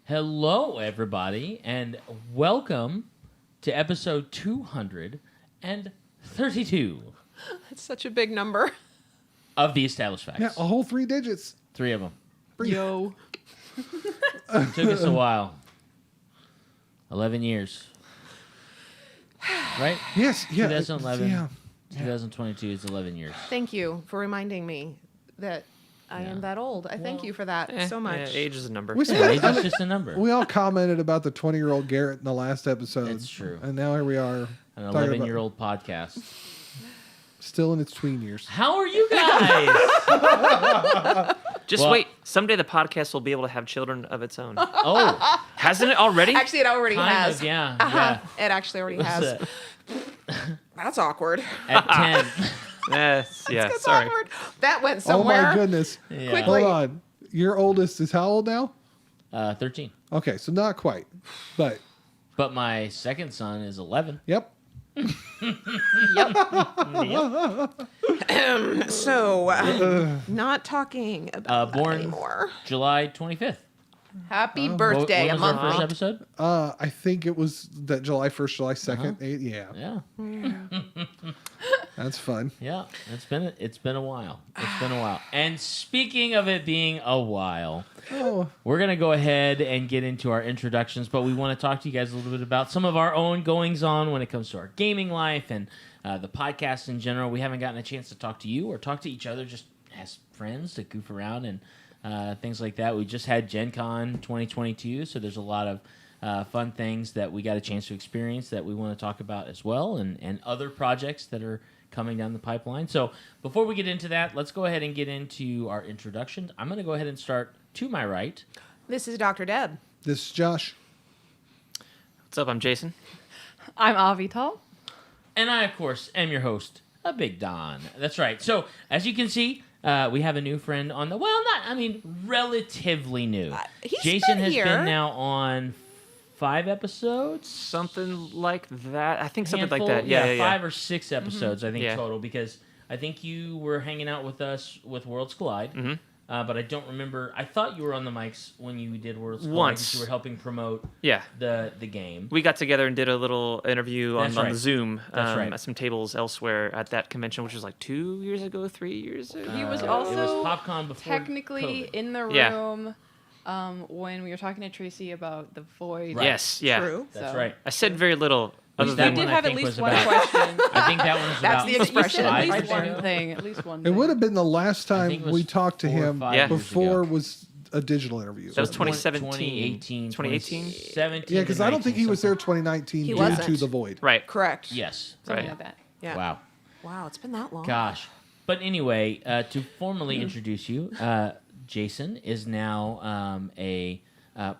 Hello, everybody, and welcome to episode 232 That's such a big number. of The Established Facts. Yeah, a whole 3 digits. 3 of them. Yo. Took us a while. 11 years. Right? Yes, yeah. 2011. Yeah. 2022 is 11 years. Thank you for reminding me that I am that old. I thank you for that so much. Yeah, age is a number. We, Yeah, spent, age is just a number. we all commented about the 20-year-old Garrett in the last episode. It's true. And now here we are. An talking about- 11-year-old podcast. Still in its tween years. How are you guys? Just Well- wait. Someday the podcast will be able to have children of its own. Oh, Hasn't it already? Actually, it already kind has. of, yeah. Uh-huh. It actually already Yeah. has. That's awkward. At 10. Yes, yeah, That's sorry. awkward. That went Oh somewhere. my goodness. Yeah. Quickly. Hold on. Your oldest is how old now? 13. Okay, so not quite. But, But my second son is 11. yep. So, not talking about that Born anymore. July 25th. Happy What birthday, was a our month first late. episode? I think it was that July 1st, July 2nd. 8, yeah, Yeah. that's fun. Yeah, it's been a while. It's been a while. And speaking of it being a while, Oh, we're gonna go ahead and get into our introductions. But we want to talk to you guys a little bit about some of our own goings on when it comes to our gaming life and the podcast in general. We haven't gotten a chance to talk to you or talk to each other just as friends to goof around and things like that. We just had Gen Con 2022, so there's a lot of fun things that we got a chance to experience that we want to talk about as well, and other projects that are coming down the pipeline. So before we get into that, let's go ahead and get into our introductions. I'm going to go ahead and start to my right. This is Dr. Deb. this is Josh. What's up? I'm Jason. I'm Avital. And I, of course, am your host, a Big Don. That's right. So, as you can see, we have a new friend on the... Well, relatively new. He's Jason been has here. been now on 5 episodes? Something like that. I think something like Handful? that. Yeah, yeah. 5 or 6 episodes, I think, Yeah. total, because I think you were hanging out with us with Worlds Collide. Mm-hmm. But I don't remember... I thought you were on the mics when you did Worlds Collide. Once. 'Cause you were helping promote Yeah. the game. We got together and did a little interview That's on right. the Zoom That's right. at some tables elsewhere at that convention, which was like 2 years ago, 3 years ago. He was It also was PopCon before technically COVID. in the Yeah. room when we were talking to Tracy about the void. Right. Yes, yeah. True. That's So- right. I said very little other that We than did one, I have at think, least was one about- question. I think that one was That's about... the You expression. said at Five least years one ago? thing. At least one It thing. would have been the last I think time it was we talked to 4 or him 5 Yeah. years before ago. was a digital interview. That was So- 2017. 2018. 2018? 17. yeah, because I don't think he was there 2019 He due wasn't. to the void. Right. Correct. Yes. Something Right. like that. Yeah. Wow. Wow, it's been that long. Gosh. But anyway, to formally introduce you, Jason is now a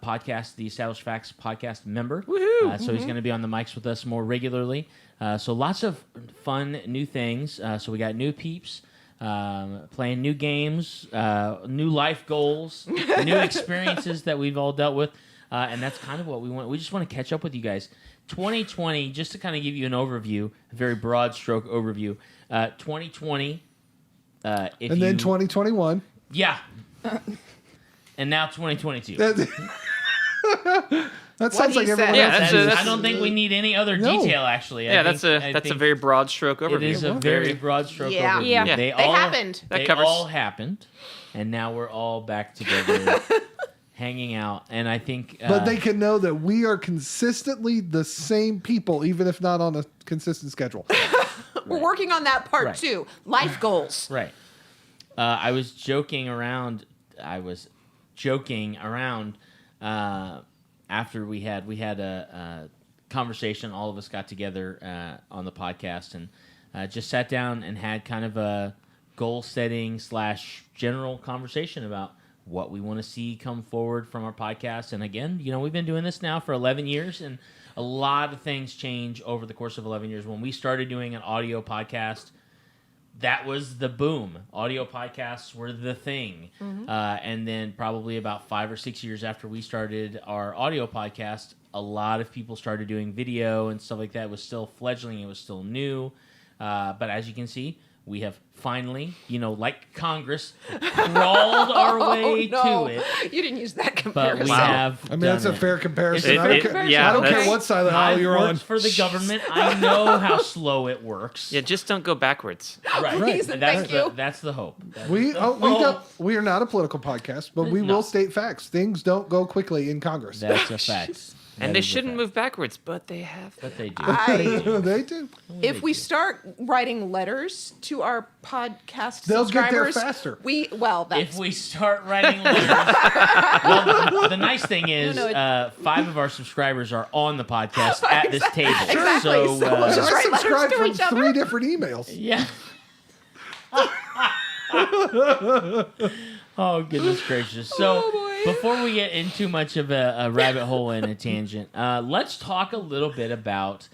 podcast, the Established Facts podcast member. Woohoo! So he's going to be on the mics with us more regularly. So lots of fun new things. So we got new peeps. Playing new games, new life goals, new experiences that we've all dealt with, and that's kind of what we want. We just want to catch up with you guys. 2020, just to kind of give you an overview, a very broad stroke overview. 2020, if And then you- 2021. yeah, and now 2022. That sounds he like said. everyone Yeah, else. that's That is- a- I that's- don't think we need any other No. detail. Actually, Yeah, I that's a think very broad stroke overview. It is a very broad stroke Yeah. overview. Yeah. They They all happened. That They covers- all happened, and now we're all back together, hanging out. And I think, But they can know that we are consistently the same people, even if not on a consistent schedule. We're working on that part Right. too. Life goals. right. I was joking around. After we had a conversation. All of us got together on the podcast and just sat down and had kind of a goal setting / general conversation about what we want to see come forward from our podcast. And again, we've been doing this now for 11 years, and a lot of things change over the course of 11 years. When we started doing an audio podcast, that was the boom. Audio podcasts were the thing. And then probably about 5 or 6 years after we started our audio podcast, a lot of people started doing video and stuff like that. It was still fledgling. It was still new. But as you can see, we have finally, like Congress, crawled our way no. to it. You didn't use that but we Wow. have. I mean, that's a done it. fair comparison. It's a I fair don't care, comparison. I don't care that's- what side of the aisle I've you're on. worked for the government. I know how slow it works. Yeah, just don't go backwards. Right. Please and That's thank you. That's the hope. That's We the we hope. don't we are not a political podcast, but we No. will state facts. Things don't go quickly in Congress. That's a fact. And That they is a shouldn't fact. move backwards, but they have. But they do. They do. If we start writing letters to our podcast They'll get there subscribers, faster. That's If we start writing letters, well, the nice thing is, No, 5 of our subscribers are on the podcast at this table. Exactly. So, So we'll just I write letters subscribed to from each other. 3 different emails. yeah. Oh goodness gracious! So before we get in too much of a rabbit hole and a tangent, let's talk a little bit about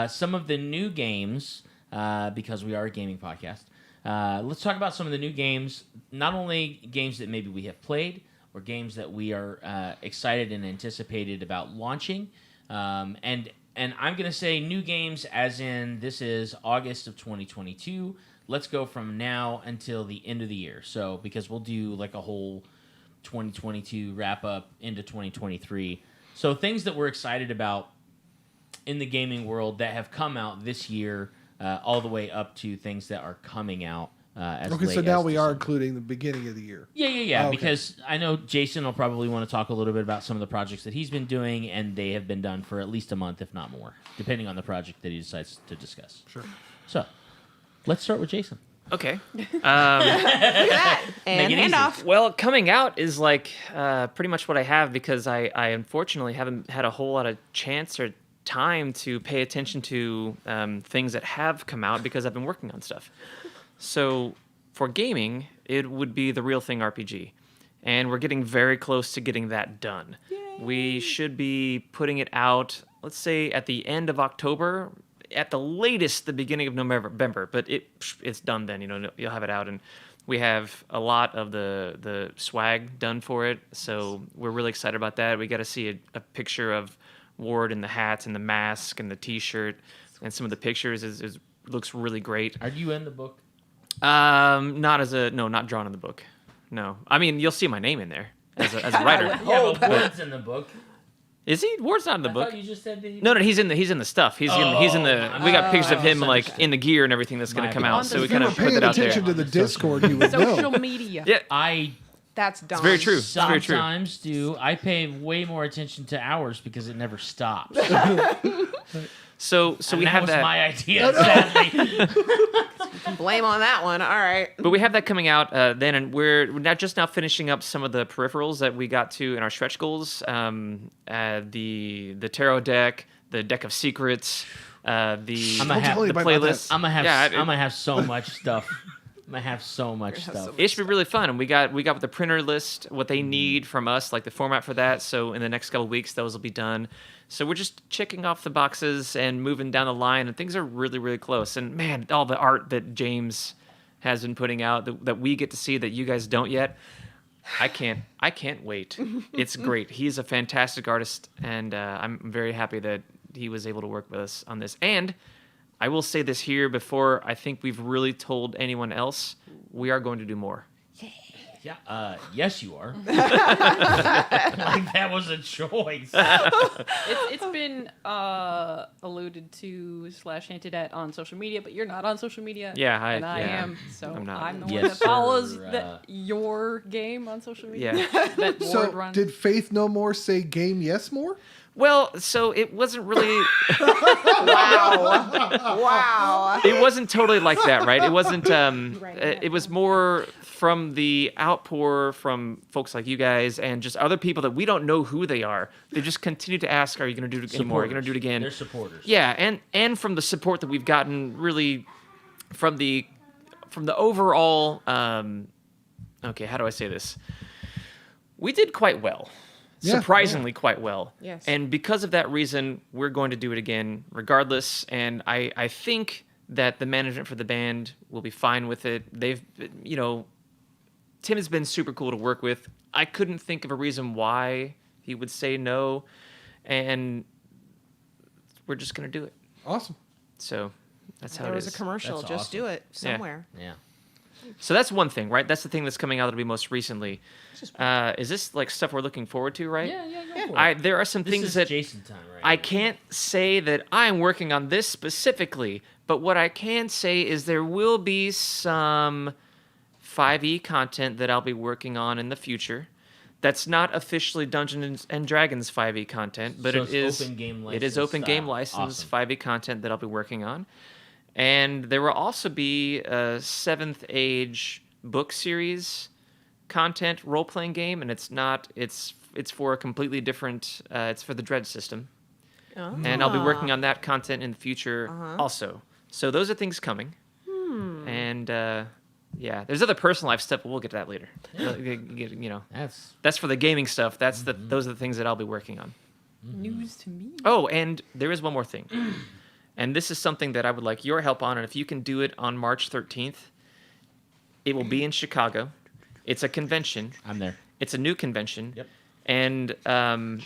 some of the new games because we are a gaming podcast. Let's talk about some of the new games. Not only games that maybe we have played, or games that we are excited and anticipated about launching, and I'm going to say new games as in this is August of 2022. Let's go from now until the end of the year. So, because we'll do like a whole 2022 wrap up into 2023. So, things that we're excited about in the gaming world that have come out this year, all the way up to things that are coming out as Okay, late so now as we are December. including the beginning of the year. Yeah. Oh, okay. Because I know Jason will probably want to talk a little bit about some of the projects that he's been doing, and they have been done for at least a month, if not more, depending on the project that he decides to discuss. Sure. So, let's start with Jason. Okay. Look at that. And Make it easy. handoff. Well, coming out is like pretty much what I have because I unfortunately haven't had a whole lot of chance or time to pay attention to things that have come out because I've been working on stuff. So for gaming, it would be the Real Thing RPG. And we're getting very close to getting that done. We should be putting it out, let's say, at the end of October, at the latest, the beginning of November. But it's done then. You'll have it out, and we have a lot of the swag done for it. So we're really excited about that. We got to see a picture of Ward in the hat and the mask and the T-shirt, and some of the pictures looks really great. Are you in the book? Not drawn in the book. No, I mean you'll see my name in there as a writer. Yeah, but Ward's in the book. Is he? Ward's not in the I book. thought you just said that he... No, he's in the stuff. He's in the. We got pictures of him like misunderstood. in the gear and everything that's going My to come bad. out. On So the we If you kind were of put paying that out there. attention to the Discord, you would Social know. media. Yeah. I That's dumb. very true. It's very true. sometimes do. I pay way more attention to hours because it never stops. So And we have was that. my idea, sadly. Blame on that one. All right. But we have that coming out then, and we're now finishing up some of the peripherals that we got to in our stretch goals. The tarot deck, the deck of secrets, the I'm gonna have- tell you the about that. playlist. I'm gonna have Yeah, I'm gonna have so much stuff. I'm gonna have so much have so stuff. much- It should be really fun, and we got with the printer list what they need from us, like the format for that. So in the next couple of weeks, those will be done. So we're just checking off the boxes and moving down the line, and things are really, really close. And man, all the art that James has been putting out that we get to see that you guys don't yet. I can't wait. It's great. He's a fantastic artist, and I'm very happy that he was able to work with us on this. And I will say this here before I think we've really told anyone else, we are going to do more. Yeah. Yes, you are. Like that was a choice. It's been alluded to / hinted at on social media, but you're not on social media. Yeah, and I yeah, am. So I'm not. I'm the Yes, one that follows sir, your game on social media. Yeah. That Ward So, runs. did Faith No More say game yes more? Well, so it wasn't really. Wow. It wasn't totally like that, right? It wasn't. Right. It was more from the outpour from folks like you guys and just other people that we don't know who they are. They just continue to ask, "Are you going to do it anymore? Are you going to do it again?" They're supporters. Yeah, and from the support that we've gotten, really, from the overall. Okay, how do I say this? We did quite well. Yeah, Surprisingly quite well. Yes. And because of that reason, we're going to do it again regardless. And I think that the management for the band will be fine with it. They've, Tim has been super cool to work with. I couldn't think of a reason why he would say no. And we're just going to do it. Awesome. So that's how There it was is. a commercial. That's Just awesome. do it Yeah. somewhere. Yeah. So that's one thing, right? That's the thing that's coming out that'll be most recently. Is this like stuff we're looking forward to, right? Yeah, go for it. There are some This things is that Jason time, right? I can't say that I'm working on this specifically, but what I can say is there will be some 5e content that I'll be working on in the future. That's not officially Dungeons and Dragons 5e content, but So it it's is open game it is license open game style. license Awesome. 5e content that I'll be working on. And there will also be a 7th Age book series content role-playing game, and it's for a completely different it's for the Dread system. Oh. And I'll be working on that content in the future also. So those are things coming. And yeah, there's other personal life stuff, but we'll get to that later. You know, that's for the gaming stuff. Those are the things that I'll be working on. News to me. Oh, and there is one more thing. And this is something that I would like your help on, and if you can do it on March 13th, it will be in Chicago. It's a convention. I'm there. It's a new convention. Yep. And I'm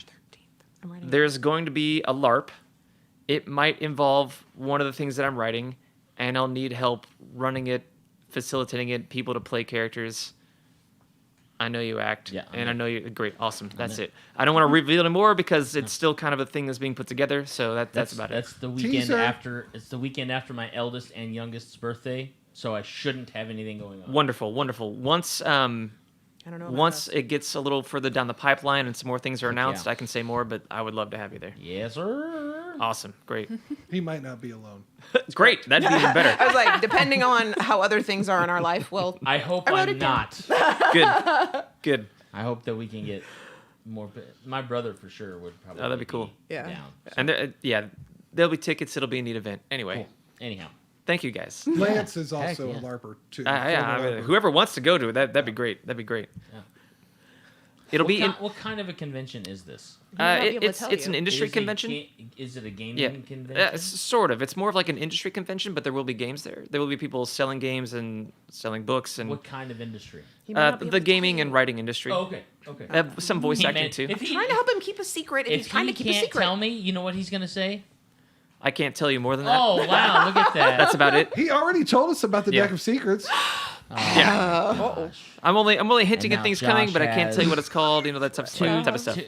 writing there's going to be a LARP. It might involve one of the things that I'm writing, and I'll need help running it, facilitating it, people to play characters. I know you act, Yeah, I'm and I there. know you. Great, awesome. That's there. it. I don't want to reveal any more because it's still kind of a thing that's being put together. So that's about it. That's the weekend Teaser. after. It's the weekend after my eldest and youngest's birthday, so I shouldn't have anything going on. Wonderful, wonderful. Once I don't know. About once that. it gets a little further down the pipeline and some more things are announced, yeah. I can say more. But I would love to have you there. Yes, sir. Awesome, great, He might not be alone. great. That'd be even better. I was like, depending on how other things are in our life, well, I hope I wrote I'm it down. not. Good, good. I hope that we can get more. My brother for sure would probably. Oh, that'd be cool. Yeah. Down. And yeah, there'll be tickets. It'll be a neat event. Anyway, Cool. Anyhow, thank you guys. Lance is also yeah. a LARPer too. Yeah, I Former mean, LARPer. whoever wants to go to it, that'd be great. That'd be great. Yeah. It'll be in, What kind of a convention is this? might not be able to it's tell an you. industry Is convention. Is it a gaming Yeah, convention? sort of. It's more of like an industry convention, but there will be games there. There will be people selling games and selling books and What kind of industry? He might not be able the to gaming tell and you. writing industry. Oh, okay. Okay. Some voice He acting meant- too. If he, Trying to help him keep a secret, and if he's trying he to keep a can't secret. tell me, you know what he's gonna say? I can't tell you more than that. Oh wow! Look at that. That's about it. He already told us about the Yeah. deck of secrets. Yeah, Gosh. I'm only hinting And at now things coming, Josh but I can't has- tell you what it's called. You know that type of stuff.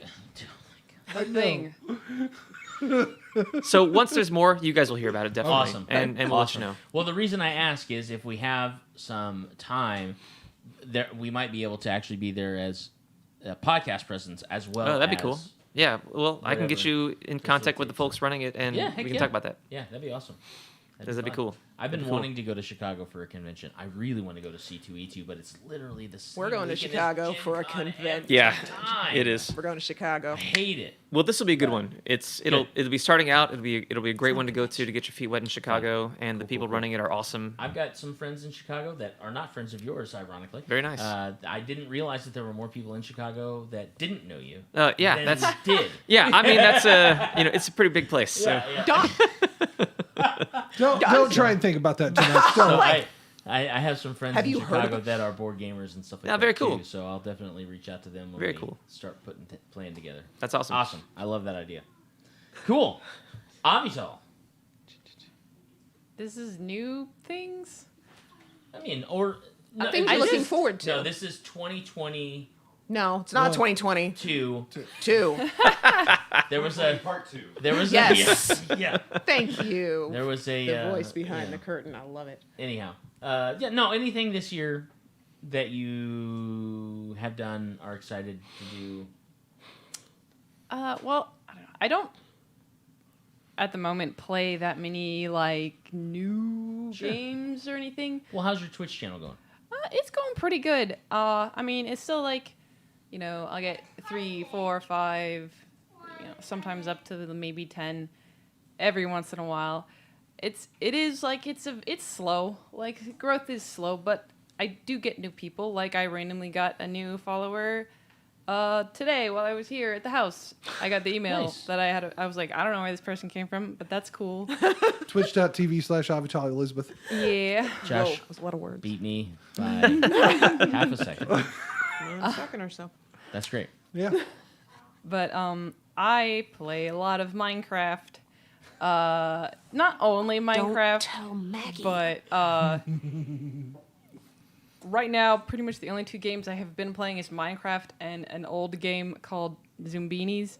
Oh The thing. So once there's more, you guys will hear about it definitely. Awesome. And we'll let you know. Well, the reason I ask is if we have some time, there we might be able to actually be there as a podcast presence as well. Oh, that'd be as- cool. Yeah, well, I can get whatever you in contact with the folks running it, and Yeah, we heck can yeah. talk about that. Yeah, that'd be awesome. That'd be fun. cool. I've been That'd be cool. wanting to go to Chicago for a convention. I really want to go to C2E2, but it's literally the same We're going to weekend as Chicago Gen for a Con convention. every Yeah, time. it is. We're going to Chicago. I hate it. Well, this will be a good one. It'll Good. be starting out. It'll be a great one to go to get your feet wet in Chicago, and the people cool. running it are awesome. I've got some friends in Chicago that are not friends of yours, ironically. Very nice. I didn't realize that there were more people in Chicago that didn't know you. Yeah, than that's did. yeah. I mean, that's it's a pretty big place. So. Yeah. Don, Don't try and think about that tonight. So Don't. I have some friends Have in you heard Chicago of- that are board gamers and stuff like Yeah, that very cool. too, so I'll definitely reach out to them when Very we cool. start playing together. That's awesome. Awesome. I love that idea. Cool. Avital. This is new things. I mean, or no, Things I you're looking just- forward to. No, this is 2022. no, it's not No. 2022. Two. There was a Part 2. there was Yes. a yeah. Thank you. There was a The voice behind yeah. the curtain. I love it. Anyhow, yeah, no, anything this year that you have done are excited to do. Well, I don't know. I don't at the moment play that many like new Sure. games or anything. Well, how's your Twitch channel going? It's going pretty good. I mean, it's still like, you know, I'll get 3, 4, 5, you know, sometimes up to maybe 10 every once in a while. It is like it's slow. Like growth is slow, but I do get new people. Like I randomly got a new follower today while I was here at the house. I got the email Nice. that I had. I was like, I don't know where this person came from, but that's cool. Twitch.tv/Avitali Yeah. Josh Whoa, that was a lot of words. beat me by half a second. One second or so. That's great. Yeah. But I play a lot of Minecraft. Not only Minecraft, Don't tell Maggie. but right now, pretty much the only two games I have been playing is Minecraft and an old game called Zoombinis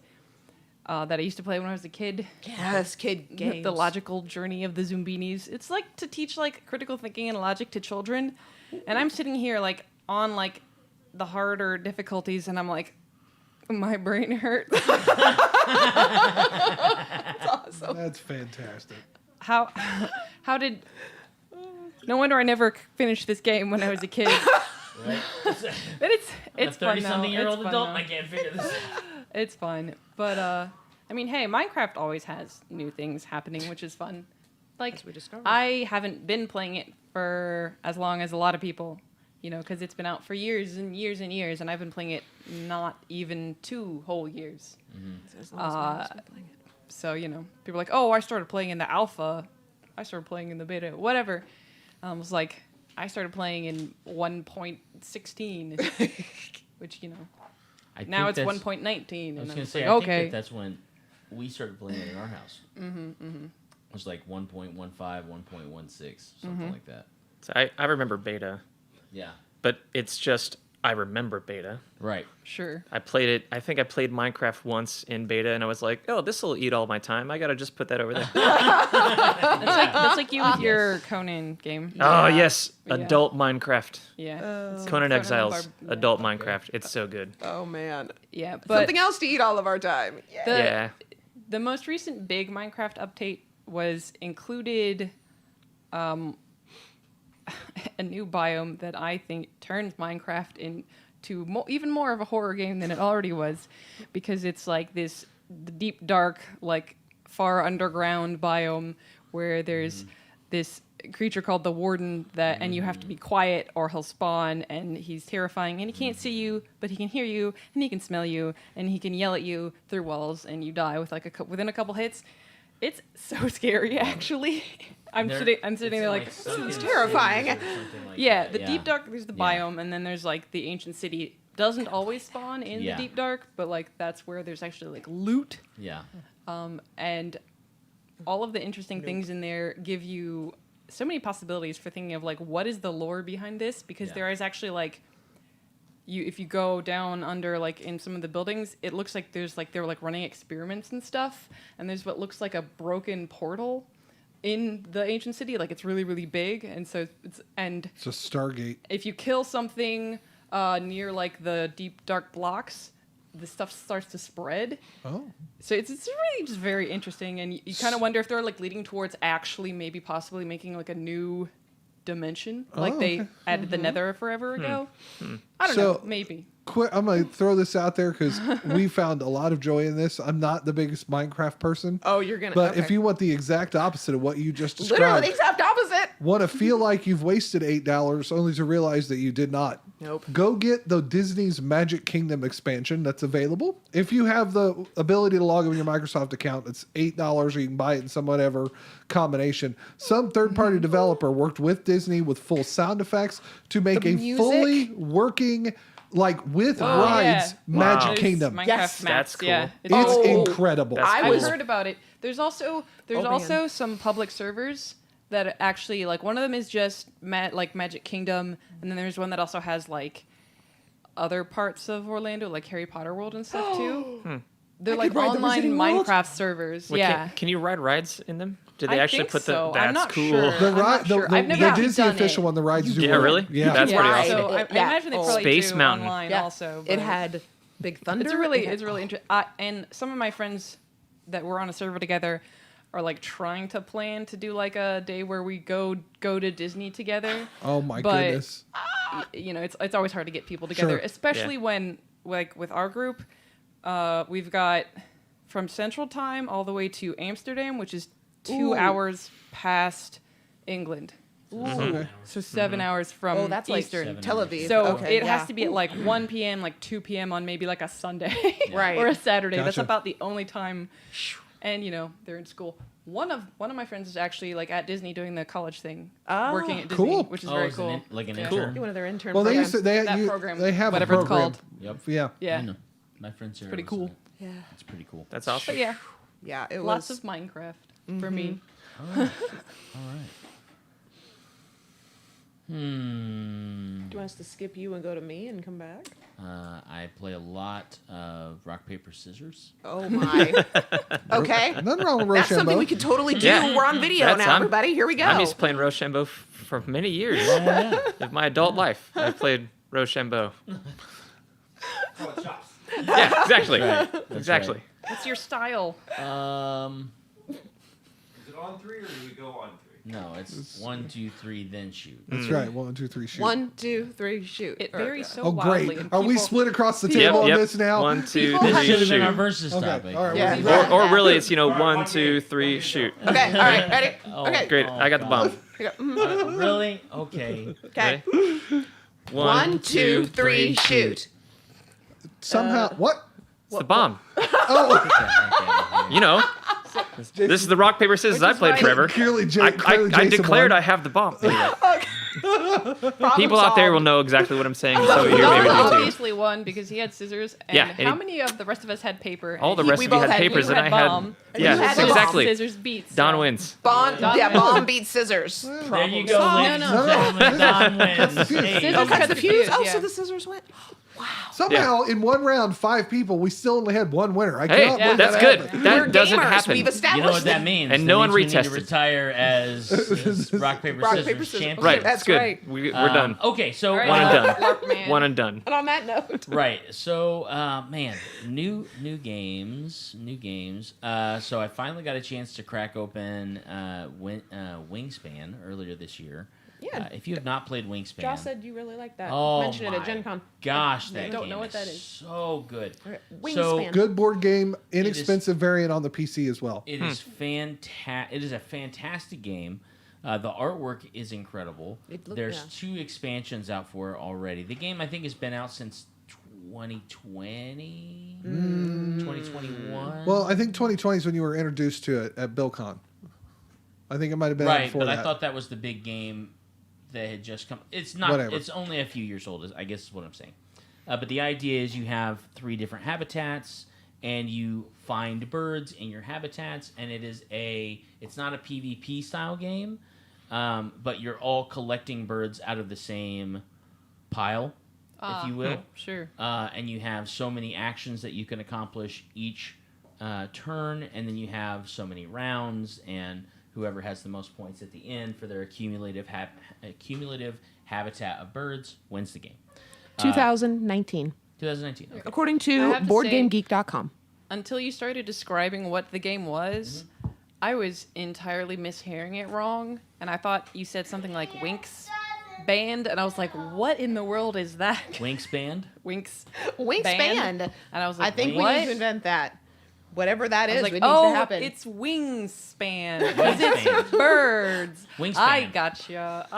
that I used to play when I was a kid. Yes, kid games. The logical journey of the Zoombinis. It's like to teach like critical thinking and logic to children. And I'm sitting here like on like the harder difficulties, and I'm like, my brain hurts. That's awesome. That's fantastic. How did? No wonder I never finished this game when I was a kid. Right? But it's A fun though. 30-something-year-old It's fun, adult, though. I can't figure this out. It's fun, but I mean, hey, Minecraft always has new things happening, which is fun. Like, As we discovered. I haven't been playing it for as long as a lot of people, you know, because it's been out for years and years and years, and I've been playing it not even 2 whole years. As long as Matt's been playing it. So, you know, people are like, oh, I started playing in the alpha. I started playing in the beta. Whatever. I was like, I started playing in 1.16, which, you know, I now think it's that's- 1.19. I And was I'm gonna just say, like, I okay. think that's when we started playing it in our house. It was like 1.15, 1.16, something like that. So I remember beta, Yeah. but it's just I remember beta. Right. Sure. I played it. I think I played Minecraft once in beta, and I was like, "Oh, this will eat all my time. I gotta just put that over there." That's like you with your Conan game. Oh yes, Yeah. adult Minecraft. Yeah. Conan Conan Exiles, Barb- adult Minecraft. It's so good. Oh man. Yeah, but Something else to eat all of our time. Yeah. the, Yeah. the most recent big Minecraft update was included a new biome that I think turns Minecraft into even more of a horror game than it already was, because it's like this deep, dark, like far underground biome where there's this creature called the Warden and you have to be quiet or he'll spawn, and he's terrifying, and he can't see you, but he can hear you, and he can smell you, and he can yell at you through walls, and you die with like within a couple hits. It's so scary, actually. I'm sitting there like, this is terrifying. yeah, the deep dark. There's the Yeah. biome, and then there's like the ancient city. Doesn't always spawn in Yeah. the deep dark, but like that's where there's actually like loot, Yeah. and all of the interesting things in there give you so many possibilities for thinking of like what is the lore behind this, because Yeah. there is actually like if you go down under like in some of the buildings, it looks like there's like they were like running experiments and stuff, and there's what looks like a broken portal in the ancient city. Like it's really, really big, and so it's It's a Stargate. if you kill something near like the deep dark blocks, the stuff starts to spread. Oh. So it's really just very interesting, and you kind of wonder if they're like leading towards actually maybe possibly making like a new dimension, like Oh, they okay. added the Nether forever ago. I don't So- know, maybe. I'm going to throw this out there because we found a lot of joy in this. I'm not the biggest Minecraft person. Oh, you're gonna. But okay. if you want the exact opposite of what you just described, literally the exact opposite. want to feel like you've wasted $8 only to realize that you did not. Nope. Go get the Disney's Magic Kingdom expansion that's available. If you have the ability to log in with your Microsoft account, it's $8 or you can buy it in some whatever combination. Some third-party developer worked with Disney with full sound effects to make The a music. fully working, like with Oh, rides, yeah. Magic Wow. Kingdom. Minecraft Yes. maps, That's cool. yeah. It's Oh. incredible. That's I cool. was- I've heard about it. There's also man. some public servers that actually like one of them is just like Magic Kingdom, and then there's one that also has like other parts of Orlando, like Harry Potter World and stuff too. They're I like could ride the online Wizarding World. Minecraft servers. Wait, yeah. Can you ride rides in them? Did they I actually think put the? so. That's I'm not cool. sure. The I'm ride, not sure. I've never the actually Disney done official it. one, the rides do. Yeah, work. really? Yeah. That's pretty ride awesome. So I Yeah. imagine they Oh. probably Space do Mountain. online Yeah. also. It but- had Big Thunder. It's really interesting. And some of my friends that were on a server together are like trying to plan to do like a day where we go to Disney together. Oh my But- goodness. You know, it's always hard to get people together, Sure. especially Yeah. when like with our group, we've got from Central Time all the way to Amsterdam, which is 2 Ooh. hours past England. Okay. So 7 hours from Oh, that's like Eastern. Seven Tel hours. Aviv. So okay, it yeah. has to be at like 1 p.m., like 2 p.m. on maybe like a Sunday Right. or a Saturday. That's Gotcha. about the only time. And you know they're in school. One of my friends is actually like at Disney doing the college thing, Ah. working at Disney, Cool. which is Oh, very it's cool. like an Yeah. intern. One of their intern Well, they programs. used to. That program, They have whatever a it's program. called. Yep. Yeah. Yeah, I know. My friends here. pretty are cool. listening. Yeah. It's pretty cool. That's awesome. But yeah, Yeah. It lots was. of Minecraft for me. All right. Do you want us to skip you and go to me and come back? I play a lot of rock, paper, scissors. Oh my. Okay. Nothing wrong with That's something Rochambeau. we could totally do. Yeah. We're on video That's- now, I'm- everybody. Here we go. I'm used to playing Rochambeau for many years. Yeah. Of my adult life, I played Rochambeau. Yeah, exactly. Right, that's Exactly. What's your style? Is it on 3 or do we go on 3? No, it's 1, 2, 3, then shoot. That's right. 1, 2, 3, shoot. 1, 2, 3, shoot. It Okay. varies so Oh, wildly. great. and Are we people- split across the Yep, table on yep. this now? 1, 2, People This have- should 3, have been our shoot. versus Okay, topic. all right. Yeah. we'll do that. Or really, it's Alright, 1, one 2, game. 3, One shoot. Okay, all right, ready? Oh, Okay. Great, I got the bomb. Here we go. Really? Okay. Okay. Ready? 1, 2, 3, shoot. Somehow, what? It's the bomb. Oh, You know, this is the rock paper scissors I played why- forever. clearly, I Jason declared won. I have the bomb. Anyway, Problem people out there will solved. know exactly what I'm saying, so you Don maybe do too. obviously won because he had scissors. And Yeah, and how he- many of the rest of us had paper? All the And rest we of you both had had- papers you and I had had. bomb. And Yeah, you had the bomb. exactly. Scissors beats. Don so- wins. Bomb, Don yeah, wins. bomb beats scissors. There you Problem go, solved. ladies No, and no. gentlemen. Don wins. That's the Hey. Scissors Oh, cuts cut the the fuse. fuse, Oh, yeah. so the scissors went. Somehow, in one round, 5 people, we still only had one winner. I Hey, cannot believe that's that good. happened. That We're doesn't gamers. happen. We've established You know what that means? And That no one means we need to retested. retire as rock, paper, Rock, scissors paper, scissors. champion. Right, That's that's good. right. We're done. Okay, so All right, One and done. Warp Man. One and done. And on that note, right, so man, new games. So I finally got a chance to crack open Wingspan earlier this year. Yeah. If you have not played Wingspan, Josh said you really like that. oh Mentioned it at my Gen Con. gosh, I that don't game know what that is. so good. Wingspan. Good board game, inexpensive variant on the PC as well. It is It is a fantastic game. The artwork is incredible. There's 2 expansions out for it already. The game, I think, has been out since 2020, 2021. Well, I think 2020 is when you were introduced to it at BillCon. I think it might have been right, before but that. I thought that was the big game that had just come. It's not. Whatever. It's only a few years old, I guess is what I'm saying. But the idea is you have 3 different habitats, and you find birds in your habitats, and it's not a PvP style game, but you're all collecting birds out of the same pile, if you will. Sure. And you have so many actions that you can accomplish each turn, and then you have so many rounds, and whoever has the most points at the end for their cumulative habitat of birds wins the game. 2019, 2019. Okay. according I to have to BoardGameGeek.com. Until you started describing what the game was, I was entirely mishearing it wrong, and I thought you said something like Winx Band, and I was like, "What in the world is that?" Wingspan. Winx Wingspan. Band? And I was like, I think what? we need to invent that. Whatever that I is, was like, it needs "Oh, to happen. it's Wingspan because it's Wingspan. birds." Wingspan. I gotcha.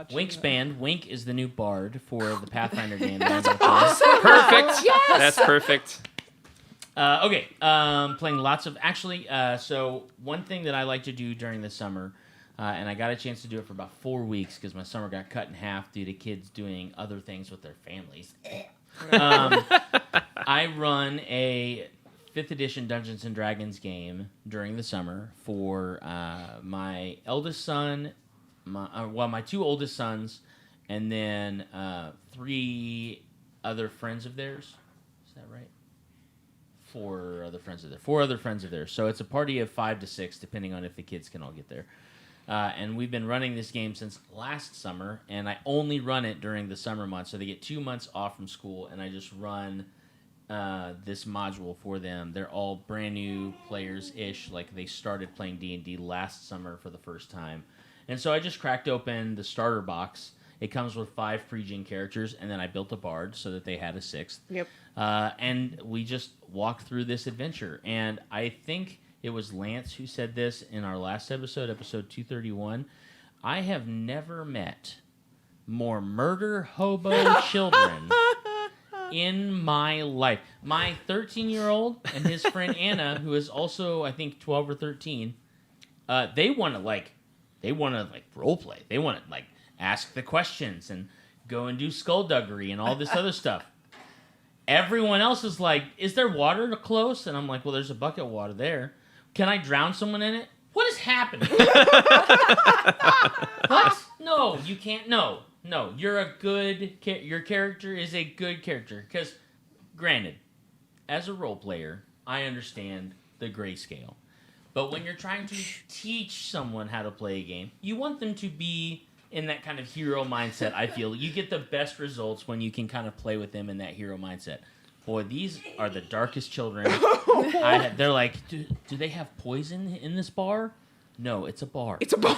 Wingspan. Wink is the new bard for the Pathfinder game. That's that I'm awesome. Perfect. Yes. That's perfect. Okay, playing lots of so one thing that I like to do during the summer, and I got a chance to do it for about 4 weeks because my summer got cut in half due to kids doing other things with their families. I run a 5th edition Dungeons and Dragons game during the summer for my eldest son, my 2 oldest sons, and then 3 other friends of theirs. Is that right? 4 other friends of theirs. So it's a party of 5 to 6, depending on if the kids can all get there. And we've been running this game since last summer, and I only run it during the summer months. So they get 2 months off from school, and I just run this module for them. They're all brand new players-ish. Like, they started playing D&D last summer for the first time. And so I just cracked open the starter box. It comes with 5 pre-gen characters, and then I built a bard so that they had a 6th. Yep. And we just walked through this adventure. And I think it was Lance who said this in our last episode 231. I have never met more murder hobo children in my life. My 13-year-old and his friend Anna, who is also, I think, 12 or 13, they want to role play. They want to ask the questions and go and do skullduggery and all this other stuff. Everyone else is like, "Is there water close?" And I'm like, "Well, there's a bucket of water there. Can I drown someone in it? What is happening?" What? No, you can't. No. No, you're a good. Your character is a good character. Because, granted, as a role player, I understand the grayscale. But when you're trying to teach someone how to play a game, you want them to be in that kind of hero mindset. I feel you get the best results when you can kind of play with them in that hero mindset. Boy, these are the darkest children. They're like, do they have poison in this bar? No, it's a bar. It's a bar.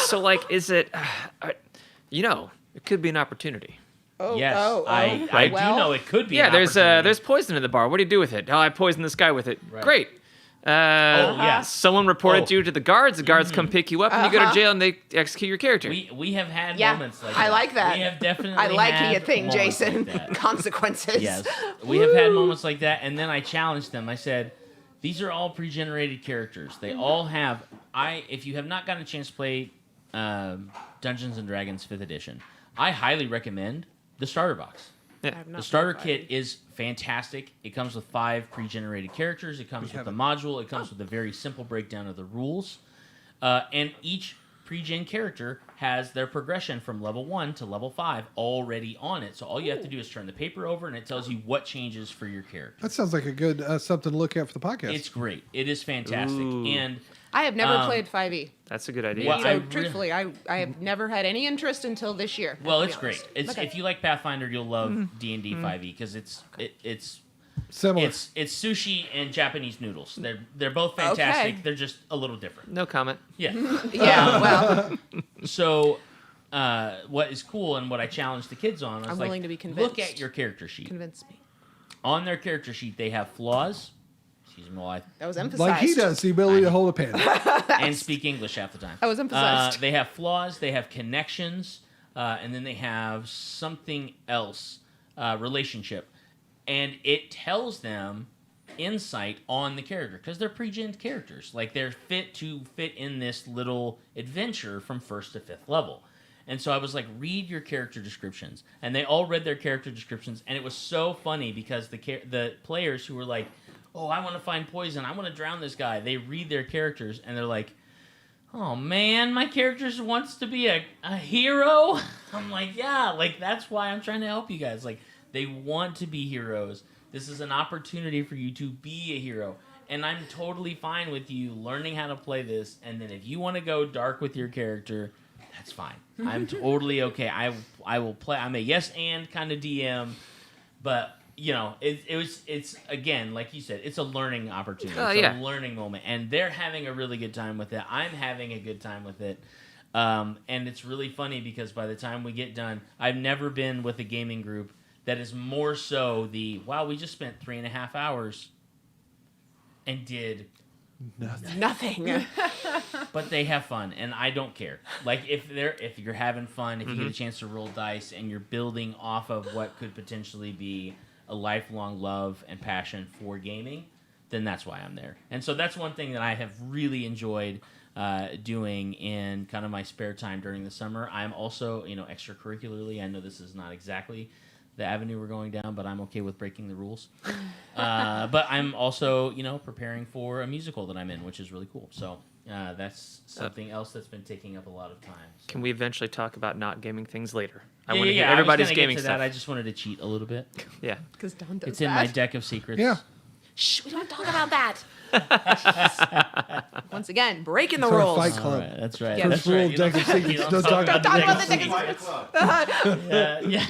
So, like, is it, it could be an opportunity. Yes, I do know it could be. Yeah, an there's opportunity. poison in the bar. What do you do with it? Oh, I poisoned this guy with it. Right. Great. Yes. Someone reported Oh. you to the guards. The guards come pick you up, and you go to jail, and they execute your character. We have had Yeah, moments like I that. like that. We have definitely I like had your thing, moments Jason. like that. Consequences. Yes, we have had moments like that, and then I challenged them. I said, "These are all pre-generated characters. They all have." If you have not gotten a chance to play Dungeons and Dragons 5th Edition, I highly recommend the starter box. The starter kit is fantastic. It comes with 5 pre-generated characters. It comes with the module. It comes with a very simple breakdown of the rules. And each pre-gen character has their progression from level 1 to level 5 already on it. So all you have to do is turn the paper over, and it tells you what changes for your character. That sounds like a good something to look at for the podcast. It's great. It is fantastic. Ooh. And I have never played 5e. That's a good idea. Well, So truthfully, I have never had any interest until this year. well, to be it's great. honest. It's Okay. if you like Pathfinder, you'll love D&D 5e because it's Similar. it's sushi and Japanese noodles. They're both fantastic. Okay. They're just a little different. No comment. Yeah. Yeah, well, So, what is cool and what I challenged the kids on, I was I'm like, willing to be look convinced. at your character sheet. convince me. On their character sheet, they have flaws. Excuse me, while That was emphasized. like he does, the ability to hold a pen. and speak English half the time. That was emphasized. They have flaws. They have connections, and then they have something else, relationship, and it tells them insight on the character because they're pre-gen characters. Like they're fit in this little adventure from 1st to 5th level. And so I was like, read your character descriptions, and they all read their character descriptions, and it was so funny because the players who were like, "Oh, I want to find poison. I want to drown this guy." They read their characters, and they're like, "Oh man, my character wants to be a hero." I'm like, "Yeah, like that's why I'm trying to help you guys. Like they want to be heroes. This is an opportunity for you to be a hero." And I'm totally fine with you learning how to play this. And then if you want to go dark with your character, that's fine. I'm totally okay. I will play. I'm a yes and kind of DM, but it's again, like you said, it's a learning opportunity. It's a learning moment, and they're having a really good time with it. I'm having a good time with it, and it's really funny because by the time we get done, I've never been with a gaming group that is more so wow, we just spent 3.5 hours and did Nothing. but they have fun, and I don't care. Like if you're having fun, if you get a chance to roll dice, and you're building off of what could potentially be a lifelong love and passion for gaming, then that's why I'm there. And so that's one thing that I have really enjoyed doing in kind of my spare time during the summer. I'm also, extracurricularly, I know this is not exactly the avenue we're going down, but I'm okay with breaking the rules. But I'm also, preparing for a musical that I'm in, which is really cool. So that's something else that's been taking up a lot of time. So. Can we eventually talk about not gaming things later? I Yeah, want to hear I was everybody's gonna get gaming to stuff. that. I just wanted to cheat a little bit. Yeah. Because Don does It's in my deck of secrets. Yeah. Shh, we don't talk about that. Once again, breaking the It's our rules. Fight All Club. right, that's right. Yeah. That's First rule right. of You Deck don't of Secrets, don't don't talk talk about Don't talk about Deck the of Deck of Secrets. Fight Club. Yeah.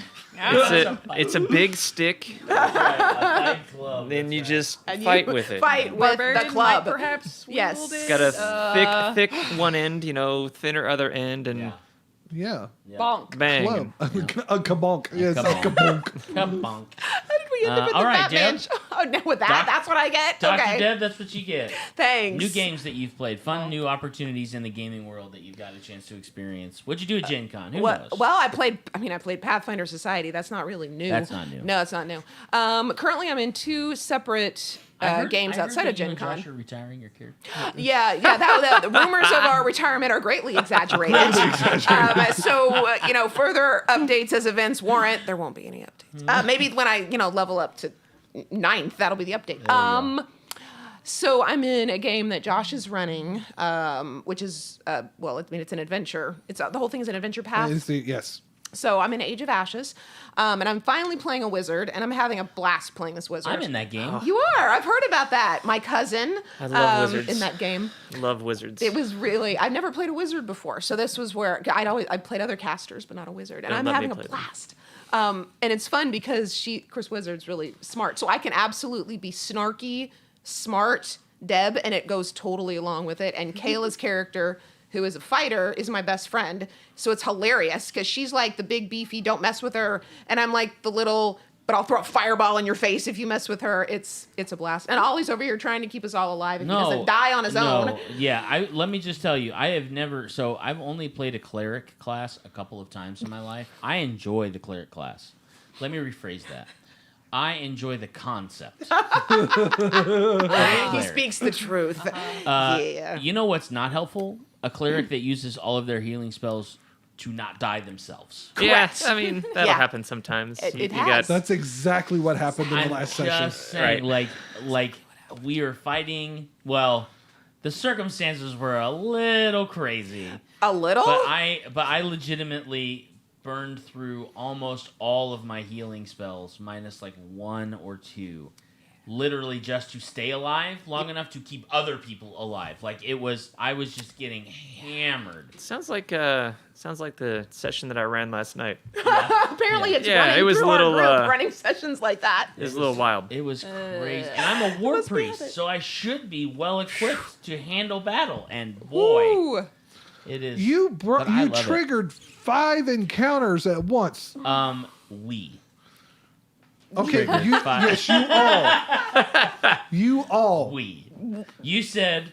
It's a big stick, That's right, a Fight Club. then that's you right. just And you fight with it. Fight with Barbarian the club. might perhaps Yes. wield It's it. Got a thick one end, thinner other end, and Yeah. Yeah. Yeah. bonk. bang. Club. A kabonk. Yes, a kabonk. kabonk. Kabonk. How did we end up in all the right, Batman Deb. show? Oh, no, with that, Doc- that's what I get? Dr. Okay. Deb, that's what you get. Thanks. New games that you've played, fun new opportunities in the gaming world that you've got a chance to experience. What'd you do at Gen Con? Who knows? Well, I played Pathfinder Society. That's not really new. That's not new. No, it's not new. Currently, I'm in 2 separate games outside of Gen Con. Josh are retiring your character. Yeah. The rumors of our retirement are greatly exaggerated. Further updates as events warrant. There won't be any updates. Maybe when I, level up to 9th, that'll be the update. So I'm in a game that Josh is running, which is, it's an adventure. The whole thing is an adventure path. Yes. So I'm in Age of Ashes, and I'm finally playing a wizard, and I'm having a blast playing this wizard. I'm in that game. You are. I've heard about that. My cousin I love wizards. in that game. Love wizards. It was really. I've never played a wizard before, so this was where I played other casters, but not a wizard, and Yeah, I'm let me having a play them. blast. And it's fun because Chris Wizard's really smart, so I can absolutely be snarky, smart, Deb, and it goes totally along with it. And Kayla's character, who is a fighter, is my best friend, so it's hilarious because she's like the big beefy, don't mess with her, and I'm like the little. But I'll throw a fireball in your face if you mess with her. It's a blast. And Ollie's over here trying to keep us all alive, and he doesn't die on his own. Yeah, let me just tell you, I have never. So I've only played a cleric class a couple of times in my life. I enjoy the cleric class. Let me rephrase that. I enjoy the concept. He speaks the truth. Yeah. You know what's not helpful? A cleric that uses all of their healing spells to not die themselves. Yeah, Correct. I mean that'll Yeah. happen sometimes. It You has. That's exactly what happened in the I'm last just session. saying, like we are fighting. Well, the circumstances were a little crazy, A little? but I legitimately burned through almost all of my healing spells, minus like 1 or 2, literally just to stay alive long enough to keep other people alive. Like I was just getting hammered. Sounds like the session that I ran last night. Apparently it's Yeah, running it was through a little, our group, uh, running sessions like that. It was a little wild. It was crazy. And I'm a war must be priest, it. so I should be well equipped to handle battle. And boy, Ooh. it is. You but I love it. triggered 5 encounters at once. We. Okay, Triggered you, 5. yes, you all. You all. We. You said.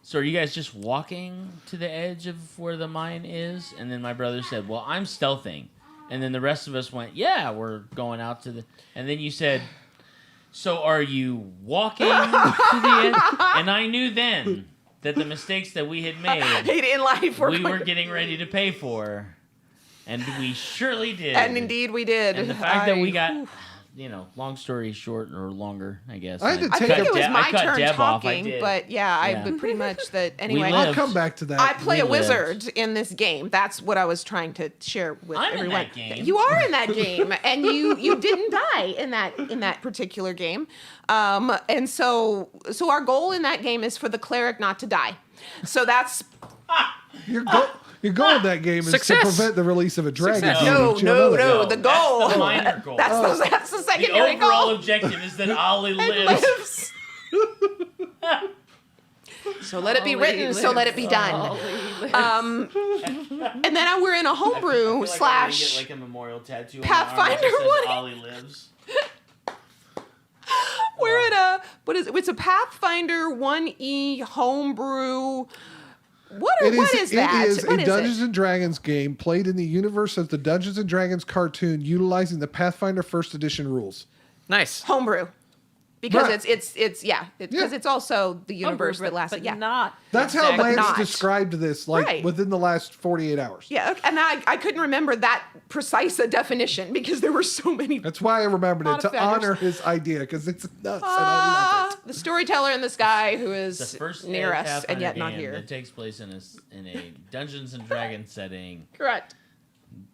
So are you guys just walking to the edge of where the mine is? And then my brother said, "Well, I'm stealthing." And then the rest of us went, "Yeah, we're going out to the." And then you said, "So are you walking to the edge?" And I knew then that the mistakes that we had made, In life, we were getting ready to pay for, and we surely did. And indeed we did. And the fact that we got, long story short or longer, I guess. I had to I take think a- it was I my cut turn Deb off, I talking, did. but yeah, Yeah. but pretty much that. Anyway, lived. I'll come back to that. I play a We lived. wizard in this game. That's what I was trying to share with I'm in everyone. that game. You are in that game, and you didn't die in that particular game. And so our goal in that game is for the cleric not to die. So that's Your goal in that game is Success. to prevent the release of a dragon. Success. demon, no, but you know that. no. The goal. That's the minor goal. That's the the secondary overall goal. objective is that Ollie And lives. So let it be Ollie written. So let it be done. Ollie lives. And then we're in a homebrew slash. Get like a memorial tattoo. Pathfinder on the arm that says one. Ollie lives. We're in a what is it? It's a Pathfinder 1E homebrew. What is that? It is What a is Dungeons it? and Dragons game played in the universe of the Dungeons and Dragons cartoon, utilizing the Pathfinder First Edition rules. Nice. Homebrew. Because Right. it's because it's also the universe Homebrew, that lasted. but Yeah. not. That's how exactly. Lance not. described this, like Right. within the last 48 hours. Yeah, okay, and I couldn't remember that precise a definition because there were so many. That's why I remembered it, to Modifiers. honor his idea, because it's nuts and I love it. The storyteller in this guy who The is first near us Pathfinder and yet not game here. that takes place in a Dungeons and Dragons setting Correct.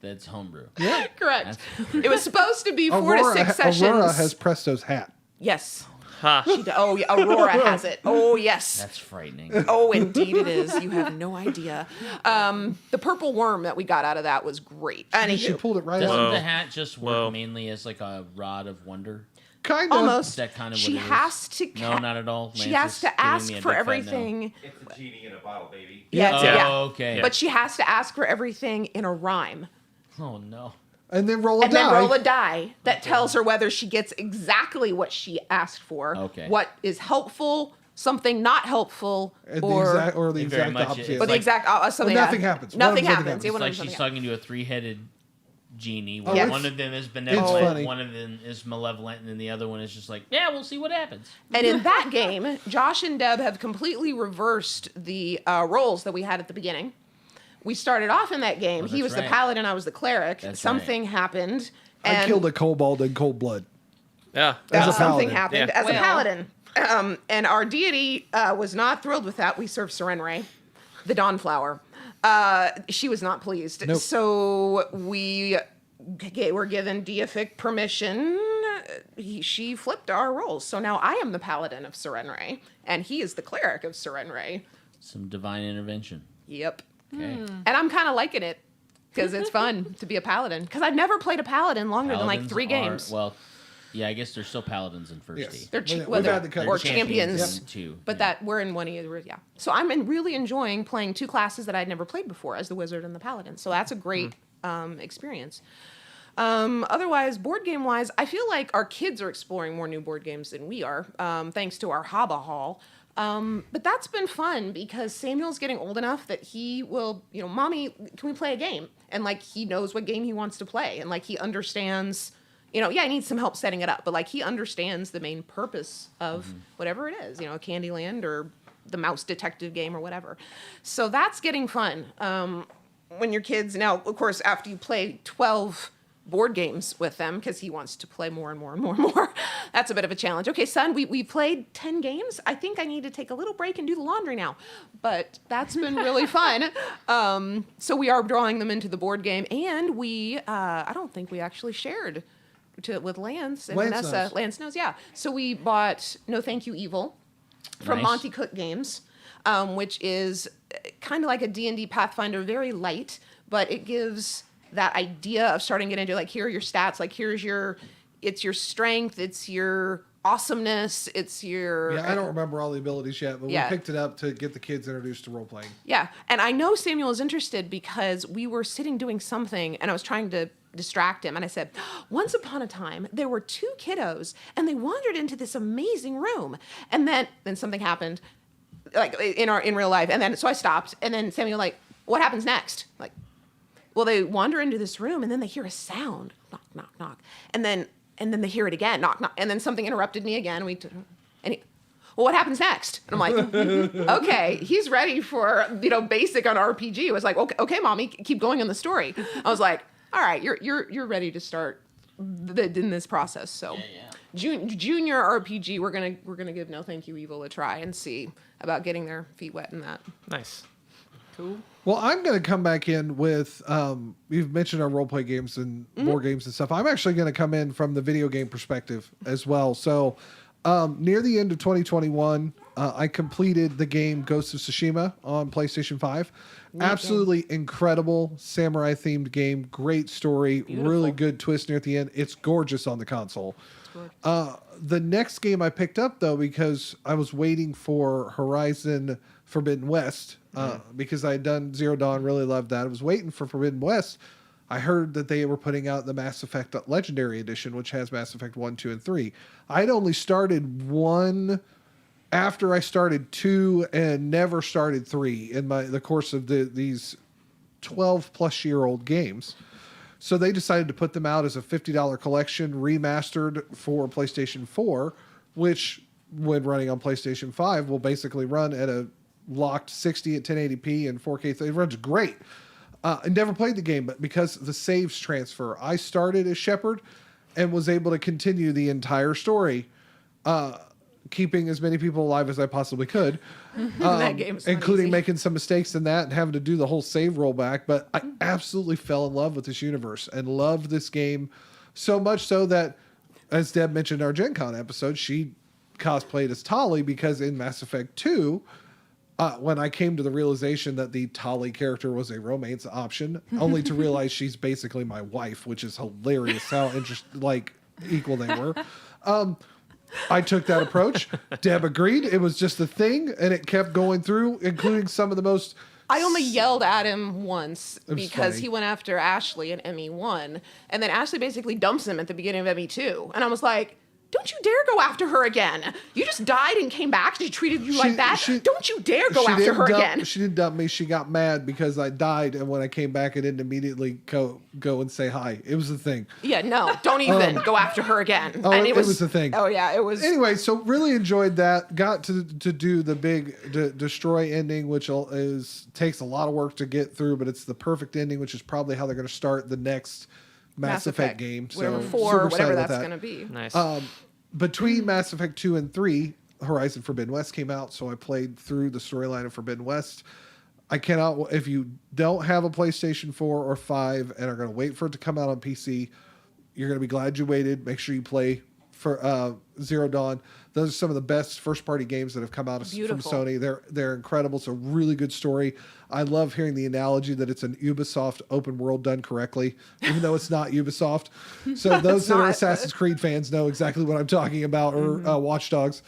that's homebrew. Yeah. Correct. That's- It was supposed to be 4 to 6 sessions. Aurora has Presto's hat. Yes. Ha. Oh, yeah, Aurora has it. Oh, yes. That's frightening. Oh, indeed it is. You have no idea. The purple worm that we got out of that was great. And She pulled it right Doesn't out. Whoa. the hat just work Whoa. mainly as like a rod of wonder? Kind of. almost. Is that kind of She what it is? has to. No, not at all. She Lance has is to giving ask me a for big fat no. everything. It's a genie in a bottle, baby. Yeah, Oh. yeah. Oh, okay. But she has to ask for everything in a rhyme. Oh no. And then roll a And die. then roll a die that tells her whether she gets exactly what she asked for. Okay. What is helpful, something not helpful, And or the Very exact much opposite. is or the like- exact something. nothing happens. One of Nothing them something happens. happens. Yeah, It's one of like them she's something talking to a three-headed genie. Oh, Where it's- one of them is funny. benevolent, one of them is malevolent, and then the other one is just like, yeah, we'll see what happens. And in that game, Josh and Deb have completely reversed the roles that we had at the beginning. We started off in that game. Oh, He that's was the right. paladin, I was the cleric. That's Something happened. I And killed a kobold in cold blood. Yeah. As a something paladin. happened Yeah. as a Well. paladin. And our deity was not thrilled with that. We served Serenray, the Dawnflower. She was not pleased. Nope. So we were given deific permission. She flipped our roles. So now I am the paladin of Serenray, and he is the cleric of Serenray. Some divine intervention. Yep. Okay. And I'm kind of liking it because it's fun to be a paladin. Because I've never played a paladin longer than like Paladins 3 are- games. Well, yeah, I guess there's still paladins in first Yes. D. They're We've well, had they're- the or coverage. champions. too. But that we're in one of the, yeah. So I'm really enjoying playing 2 classes that I'd never played before as the wizard and the paladin. So that's a great experience. Otherwise, board game wise, I feel like our kids are exploring more new board games than we are, thanks to our Haba Hall. But that's been fun because Samuel's getting old enough that he will, Mommy, can we play a game? And like he knows what game he wants to play, and like he understands. Yeah, I need some help setting it up, but like he understands the main purpose of whatever it is, Candyland or the mouse detective game or whatever. So that's getting fun. When your kids, now, of course, after you play 12 board games with them, because he wants to play more and more and more and more, that's a bit of a challenge. Okay, son, we played 10 games. I think I need to take a little break and do the laundry now. But that's been really fun. So we are drawing them into the board game, and we, I don't think we actually shared with Lance and Lance Vanessa. knows. Lance knows, yeah. So we bought No Thank You Evil from Nice. Monty Cook Games, which is kind of like a D&D Pathfinder, very light, but it gives that idea of starting to get into like, here are your stats, like it's your strength, it's your awesomeness, it's your... Yeah, I don't remember all the abilities yet, but Yeah. we picked it up to get the kids introduced to role playing. Yeah, and I know Samuel is interested because we were sitting doing something, and I was trying to distract him, and I said, once upon a time, there were 2 kiddos, and they wandered into this amazing room, and then something happened, like in real life, and then so I stopped, and then Samuel like, what happens next? Like, well, they wander into this room, and then they hear a sound, knock, knock, knock, and then they hear it again, knock, knock, and then something interrupted me again. Well, what happens next? And I'm like, okay, he's ready for basic on RPG. It was like, okay, mommy, keep going on the story. I was like, all right, you're ready to start in this process. So, junior RPG, we're gonna give No Thank You Evil a try and see about getting their feet wet in that. Nice. Cool. Well, I'm going to come back in with, you've mentioned our role play games and board games and stuff. I'm actually going to come in from the video game perspective as well. So near the end of 2021, I completed the game Ghost of Tsushima on PlayStation 5. Absolutely incredible samurai themed game. Great story. Really good twist near at the end. It's gorgeous on the console. The next game I picked up, though, because I was waiting for Horizon Forbidden West, because I had done Zero Dawn, really loved that. I was waiting for Forbidden West. I heard that they were putting out the Mass Effect Legendary Edition, which has Mass Effect 1, 2, and 3. I had only started 1 after I started 2 and never started 3 in the course of these 12-plus-year-old games. So they decided to put them out as a $50 collection, remastered for PlayStation 4, which, when running on PlayStation 5, will basically run at a locked 60 at 1080p and 4K. It runs great. I never played the game, but because the saves transfer, I started as Shepard and was able to continue the entire story, keeping as many people alive as I possibly could. That game is not including easy. making some mistakes in that and having to do the whole save rollback. But I absolutely fell in love with this universe and loved this game so much so that, as Deb mentioned in our Gen Con episode, she cosplayed as Tali because in Mass Effect 2, when I came to the realization that the Tali character was a romance option, only to realize she's basically my wife, which is hilarious how equal they were. I took that approach. Deb agreed. It was just a thing, and it kept going through, including some of the most... I only yelled at him once was because funny. he went after Ashley in ME1, and then Ashley basically dumps him at the beginning of ME2, and I was like, don't you dare go after her again. You just died and came back. She treated you like that. Don't you dare go She after didn't her dump- again. She didn't dump me. She got mad because I died, and when I came back, I didn't immediately go and say hi. It was a thing. Yeah, no, don't even go after her again. Oh, And it was a thing. Oh, yeah, it was. Anyway, so really enjoyed that. Got to do the big destroy ending, which takes a lot of work to get through, but it's the perfect ending, which is probably how they're going to start the next Mass Effect game. Whatever, So 4, super whatever excited about that's that. going to be. Nice. Between Mass Effect 2 and 3, Horizon Forbidden West came out, so I played through the storyline of Forbidden West. I cannot. If you don't have a PlayStation 4 or 5 and are going to wait for it to come out on PC, you're going to be glad you waited. Make sure you play for Zero Dawn. Those are some of the best first-party games that have come out from Beautiful. Sony. They're incredible. It's a really good story. I love hearing the analogy that it's an Ubisoft open world done correctly, even though it's not Ubisoft. So those that are not. Assassin's Creed fans know exactly what I'm talking about, or Watch Dogs.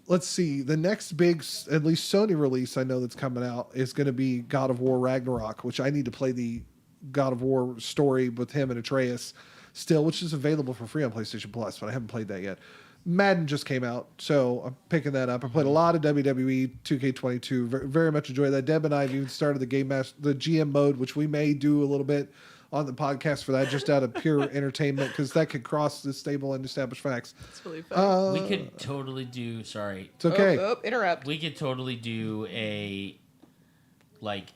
Let's see. The next big, at least Sony release I know that's coming out is going to be God of War Ragnarok, which I need to play the God of War story with him and Atreus still, which is available for free on PlayStation Plus, but I haven't played that yet. Madden just came out, so I'm picking that up. I played a lot of WWE 2K22. Very, very much enjoy that. Deb and I have even started the GM mode, which we may do a little bit on the podcast for that, just out of pure entertainment, because that could cross the stable and established facts. It's really fun. We could totally do. Sorry, It's okay. Interrupt. we could totally do a like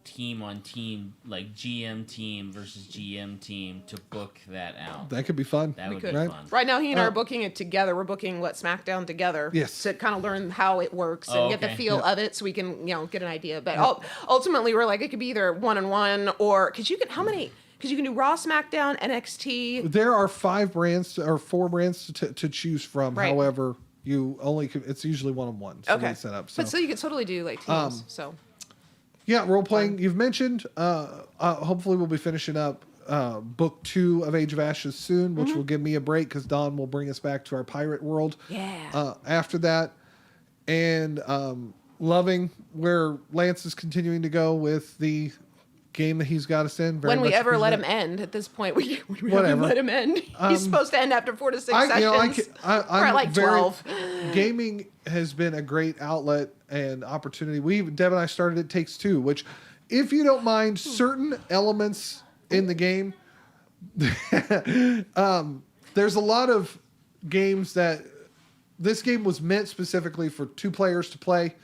team on team, like GM team versus GM team to book that out. That could be fun. That would could. be Right. fun. Right now, he and I are booking it together. We're booking SmackDown together. Yes. To kind of learn how it works and Oh, get the okay. feel of it, so we can get an idea. But ultimately, we're like, it could be either 1-on-1 or because you can because you can do Raw, SmackDown, NXT. There are 5 brands or 4 brands to choose from. Right. However, you only it's usually 1-on-1. So Okay. they set up. So. But so you could totally do like teams. So Yeah, role playing. You've mentioned. Hopefully, we'll be finishing up book 2 of Age of Ashes soon, which will give me a break because Don will bring us back to our pirate world. yeah. After that, and loving where Lance is continuing to go with the game that he's got us in. Very when we much ever let him appreciate end, at this point, we Whatever. haven't let him end. He's supposed to end after 4 to 6 it. sessions. I'm We're at like very- 12. Gaming has been a great outlet and opportunity. Deb and I started It Takes Two, which, if you don't mind certain elements in the game, there's a lot of games that this game was meant specifically for 2 players to play,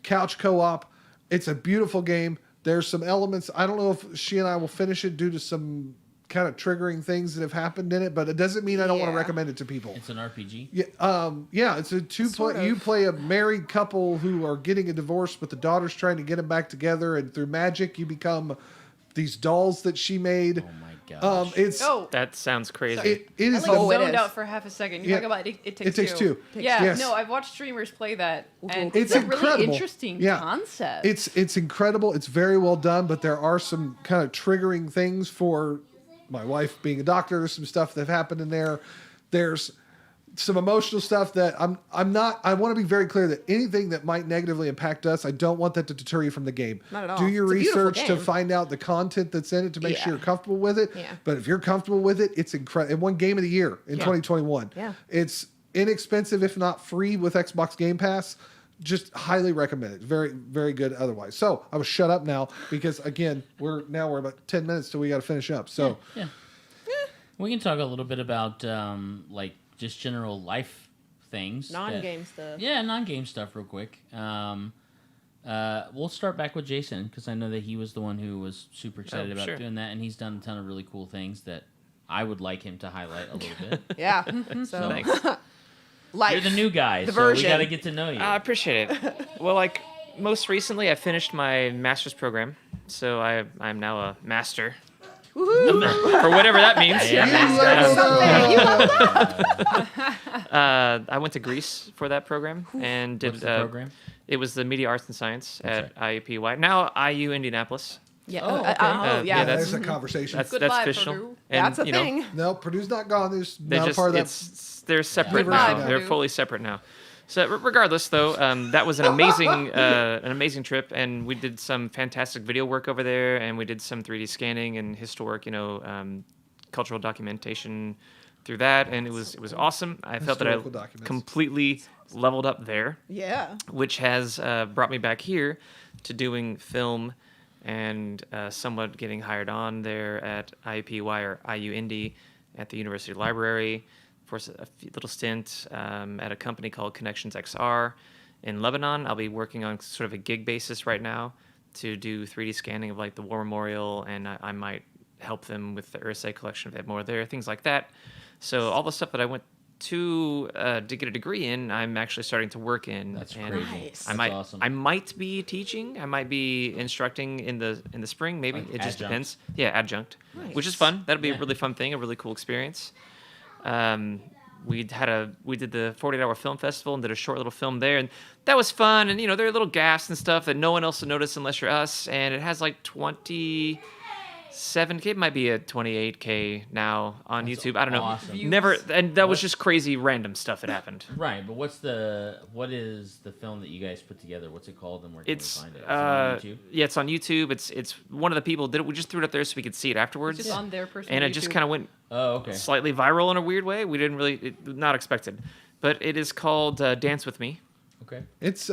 couch co-op. It's a beautiful game. There's some elements. I don't know if she and I will finish it due to some kind of triggering things that have happened in it, but it doesn't mean I don't want to Yeah. recommend it to people. It's an RPG. Yeah, it's a Sort of. You play a married couple who are getting a divorce, but the daughter's trying to get them back together, and through magic, you become these dolls that she made. Oh my gosh. It's Oh, That sounds crazy. it is I like Oh, it zoned is. out for half a second. You're Yeah. talking about It Takes It Takes Two. Yeah, Yes. no, I've watched streamers play that, and It's it's a incredible. really interesting Yeah. concept. It's incredible. It's very well done, but there are some kind of triggering things for my wife being a doctor. There's some stuff that happened in there. There's some emotional stuff that I'm not. I want to be very clear that anything that might negatively impact us, I don't want that to deter you from the game. Not at all. Do your It's a beautiful research to game. find out the content that's in it to make Yeah. sure you're comfortable with it. Yeah. But if you're comfortable with it, it's incredible. It won Game of the Year in 2021. Yeah. It's inexpensive, if not free, with Xbox Game Pass. Just highly recommend it. Very, very good otherwise. So I will shut up now because again, we're about 10 minutes till we got to finish up. So Yeah. We can talk a little bit about like just general life things. Non-game stuff. Yeah, non-game stuff real quick. We'll start back with Jason because I know that he was the one who was super excited about sure. doing that, and he's done a ton of really cool things that I would like him to highlight a little bit. Yeah. So Thanks. life. You're the new guy, The so we version. got to get to know you. I appreciate it. Well, like most recently, I finished my master's program, so I'm now a master Woohoo. for whatever that means. Yeah. You leveled Something. You up. leveled up. I went to Greece for that program and did What's the program? It was the Media Arts and Science at IUPY. Now IU Indianapolis. Yeah. Oh, okay. yeah. yeah, There's that's- a conversation. That's Goodbye, official. Purdue. And, That's a you know, thing. No, Purdue's not gone. There's They're not a just part of that. they're separate Goodbye, now. They're Purdue. fully separate now. So regardless, though, that was an amazing trip, and we did some fantastic video work over there, and we did some 3D scanning and historic, cultural documentation through that, and it was awesome. I felt that I Historical documents. completely leveled up there, Yeah. which has brought me back here to doing film and somewhat getting hired on there at IUPY or IU Indy at the University Library for a little stint at a company called Connections XR in Lebanon. I'll be working on sort of a gig basis right now to do 3D scanning of like the War Memorial, and I might help them with the Ursay collection if they have more there, things like that. So all the stuff that I went to get a degree in, I'm actually starting to work in. That's and crazy. Nice. I That's might awesome. I might be teaching. I might be instructing in the spring. Maybe Like it just adjunct. depends. Yeah, adjunct, which is Nice. fun. That'll be Yeah. a really fun thing. A really cool experience. We did the 48-hour film festival and did a short little film there, and that was fun. And there are little gaffes and stuff that no one else will notice unless you're us. And it has like 27K, it might be a 28K now on That's YouTube. I don't know. awesome. Never, and that was What- just crazy random stuff that happened. Right, but what is the film that you guys put together? What's it called, and where can It's we find it? Is it on YouTube? yeah, it's on YouTube. It's one of the people did it. We just threw it up there so we could see it afterwards, Just on their personal and it just YouTube. kind of went Oh, okay. slightly viral in a weird way. We didn't really not expected, but it is called Dance with Me. Okay. It's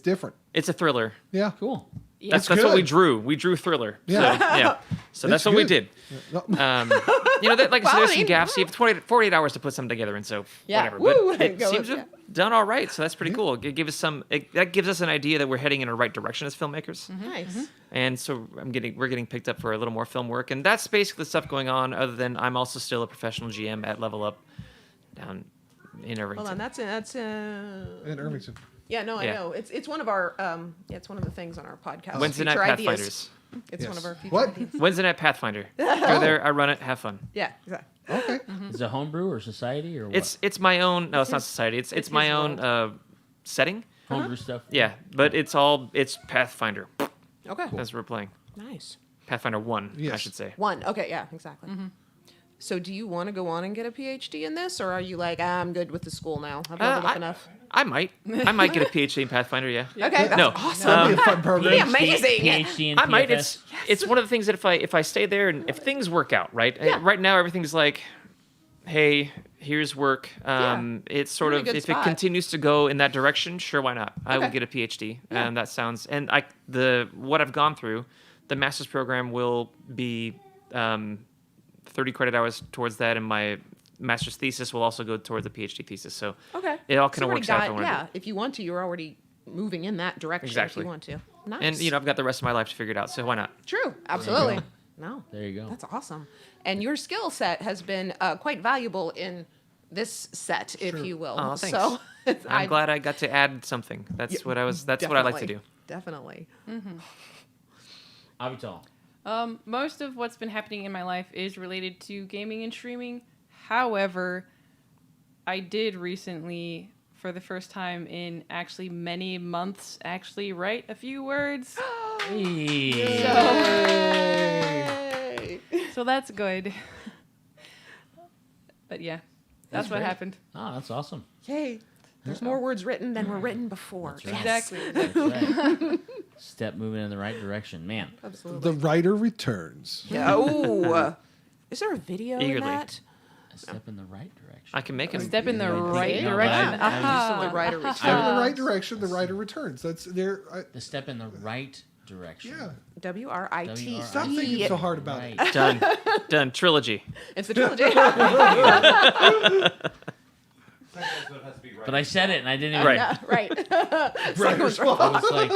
different. It's a thriller. Yeah. Cool. That's It's what we good. drew. We drew thriller. Yeah. So, yeah. So that's It's what we good. did. No, Like I said, there's some Quality. gaps. You have 48 hours to put something together, and so Yeah. whatever. Woo. But it Go seems with- to have done all right. So that's pretty cool. It gives us that gives us an idea that we're heading in the right direction as filmmakers. Nice. And so we're getting picked up for a little more film work, and that's basically the stuff going on. Other than I'm also still a professional GM at Level Up down in Irvington. Hold on, that's in Irvington. yeah, no, I Yeah. know. It's one of our it's one of the things on our podcast. Wednesday night Future ideas. Pathfinders. It's one Yes. of our future What? ideas. Wednesday night Pathfinder. Go there. I run it. Have fun. Yeah, exactly. Okay. Is it homebrew or society or what? It's my own. No, it's not society. It's it's my his own setting. homebrew stuff. Yeah, but it's Pathfinder. Okay. That's what we're playing. Nice. Pathfinder 1, I Yes. should say. One. Okay, yeah, exactly. So do you want to go on and get a PhD in this, or are you like, I'm good with the school now? I've leveled up enough. I might get a PhD in Pathfinder. Yeah. Okay, that's No. awesome. That'd be a fun program. Yeah, amazing. PhD in I might. PFS? It's one of the things that if I stay there and if things work out right. Yeah. Right now everything's like, hey, here's work. It's sort Really of good if spot. it continues to go in that direction, sure, why not? I will Okay. get a PhD, Yeah. and that sounds what I've gone through, the master's program will be 30 credit hours towards that, and my master's thesis will also go towards the PhD thesis. So Okay. it all So kind you of already works out. if I got- wanna do it. yeah, if you want to, you're already moving in that direction. Exactly. If you want to. Nice. And I've got the rest of my life to figure it out. So why not? True. Absolutely. No. There you go. That's awesome. And your skill set has been quite valuable in this set, if you will. Oh, thanks. So I'm glad I got to add something. That's what I was. That's what I like to do. Definitely. Avital. Most of what's been happening in my life is related to gaming and streaming. However, I did recently, for the first time in actually many months, actually write a few words. Hey. Yay. So that's good. But yeah, that's what great. happened. Oh, that's awesome. Yay. There's more words written than were written before. That's right. Yes. Exactly. That's right. Step moving in the right direction, man. Absolutely. The writer returns. Yeah. Oh. Is there a video in Eagerly. that? A step in the right direction. I can make it. Step in the Yeah, right yeah, direction. I- I was Aha. The writer returns. Step in the right direction. The writer returns. That's there. The step in the right direction. Yeah. WRIT. Stop thinking so hard about it. Right. Done. Trilogy. It's the trilogy. So it has to be right. But I said it and I didn't even. Right. Yeah, right. Writer's I block. was like.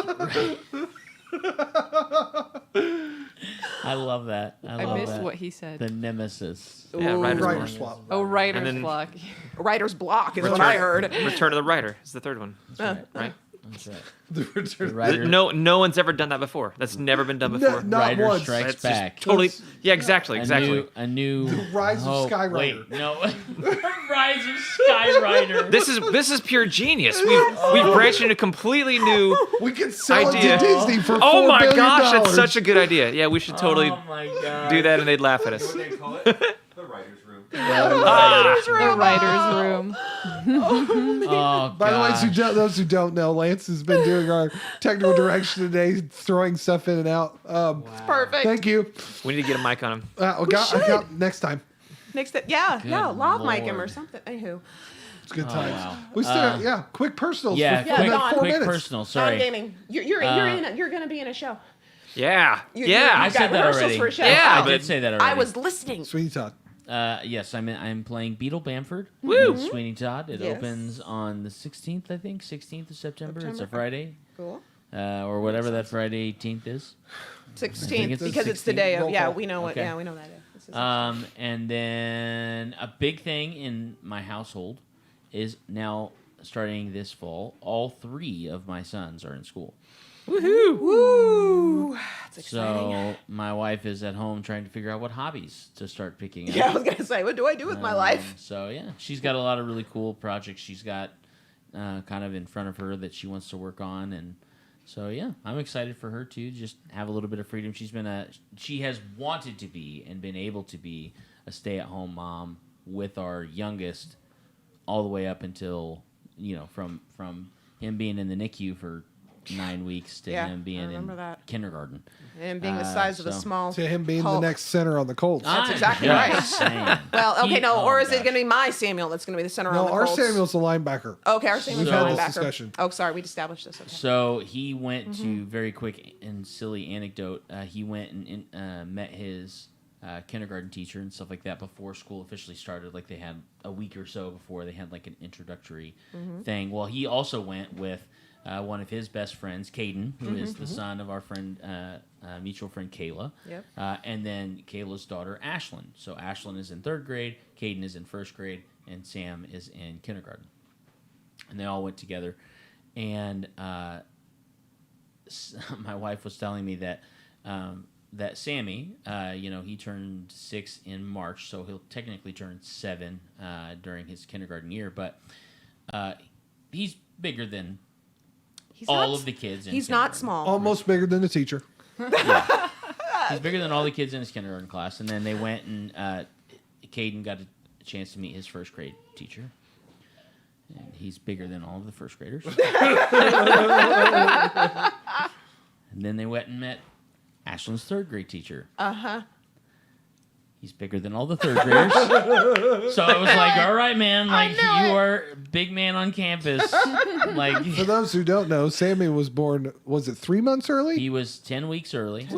I love that. I I love missed that. what he said. The nemesis. Yeah, Ooh. writer's Writer block. swap. Oh, writer's And then- block. Writer's block is what I heard. Return of the Writer is the third one. That's right. Right? That's right. The The return. writer, No one's ever done that before. That's never been done before. Not writer once. strikes That's just back. totally. Yeah, exactly. Exactly. A new The Rise of hope. Skyrider. Wait, no. Rise of Skyrider. This is pure genius. We've branched into completely new. We could sell Idea. it to Disney for $4 Oh my billion. gosh, that's such a good idea. Yeah, we should totally Oh my god. do that, and they'd laugh at us. What do they call it? The writer's room. The writer's room. Oh, By the way, gosh. those who don't know, Lance has been doing our technical direction today, throwing stuff in and out. Perfect. Thank you. We need to get a mic on him. I got next time. Next, yeah, Good lav mic him or Lord. something. Anywho, It's good Oh, times. wow. We still, quick personals. Yeah, for Yeah, quick, go on. 4 quick minutes. personal. sorry. Sorry. gaming. You're gonna be in a show. Yeah. You've Yeah. I got said that rehearsals already. for a show. Yeah, I did say that already. I was listening. Sweeney Todd. Yes, I'm playing Beetle Bamford. Woo! in Sweeney Todd. It Yes. opens on the 16th, I think. 16th of September. It's a September. Friday, Cool. or whatever that Friday 18th is. 16th it's because the it's the day 16th. of. Yeah, Roll we know what. Okay. Yeah, we know that. Is. And then a big thing in my household is now starting this fall, all 3 of my sons are in school. Woo! That's exciting. So my wife is at home trying to figure out what hobbies to start picking up. Yeah, I was gonna say, what do I do with my life? So yeah, she's got a lot of really cool projects she's got kind of in front of her that she wants to work on, and so yeah, I'm excited for her to just have a little bit of freedom. She has wanted to be and been able to be a stay-at-home mom with our youngest all the way up until from him being in the NICU for 9 weeks to Yeah, him I being in remember that. kindergarten. And being the size of a so- small To him being the Hulk. next center on the Colts. That's I'm exactly just right. saying. Well, okay, no, Oh, or is it gosh. going to be my Samuel that's going to be the center on No, the our Colts? Samuel's the linebacker. Okay, our Samuel's We've had the this linebacker. discussion. Oh, sorry, we established this. Okay. So he went to very quick and silly anecdote. He went and met his kindergarten teacher and stuff like that before school officially started. Like they had a week or so before they had like an introductory thing. Well, he also went with one of his best friends, Caden, who is the son of our friend, mutual friend Kayla. Yep. And then Kayla's daughter, Ashlyn. So Ashlyn is in 3rd grade, Caden is in 1st grade, and Sam is in kindergarten. And they all went together. And my wife was telling me that that Sammy, he turned 6 in March, so he'll technically turn 7 during his kindergarten year. But he's bigger than He's all not- of the kids. In He's not kindergarten. small. Almost bigger than the teacher. He's bigger than all the kids in his kindergarten class. And then they went and Caden got a chance to meet his 1st grade teacher. And he's bigger than all of the 1st graders. And then they went and met Ashlyn's 3rd grade teacher. Uh-huh. He's bigger than all the 3rd graders. So I was like, all right, man. Like, you are big man on campus. Like, For those who don't know, Sammy was born, was it 3 months early? he was 10 weeks early. He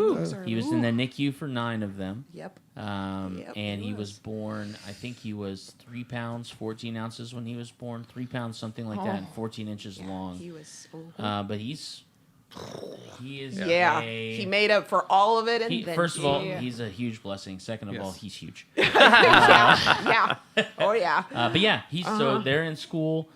was in the NICU for 9 of them. Yep. And he he was was. born, I think he was 3 pounds, 14 ounces when he was born. 3 pounds, something like that, and 14 inches long. He was. But he is Yeah. He made up for all of it, and then first of all, Yeah. he's a huge blessing. Second of Yes. all, he's huge. yeah. Oh yeah. But yeah, so they're in school,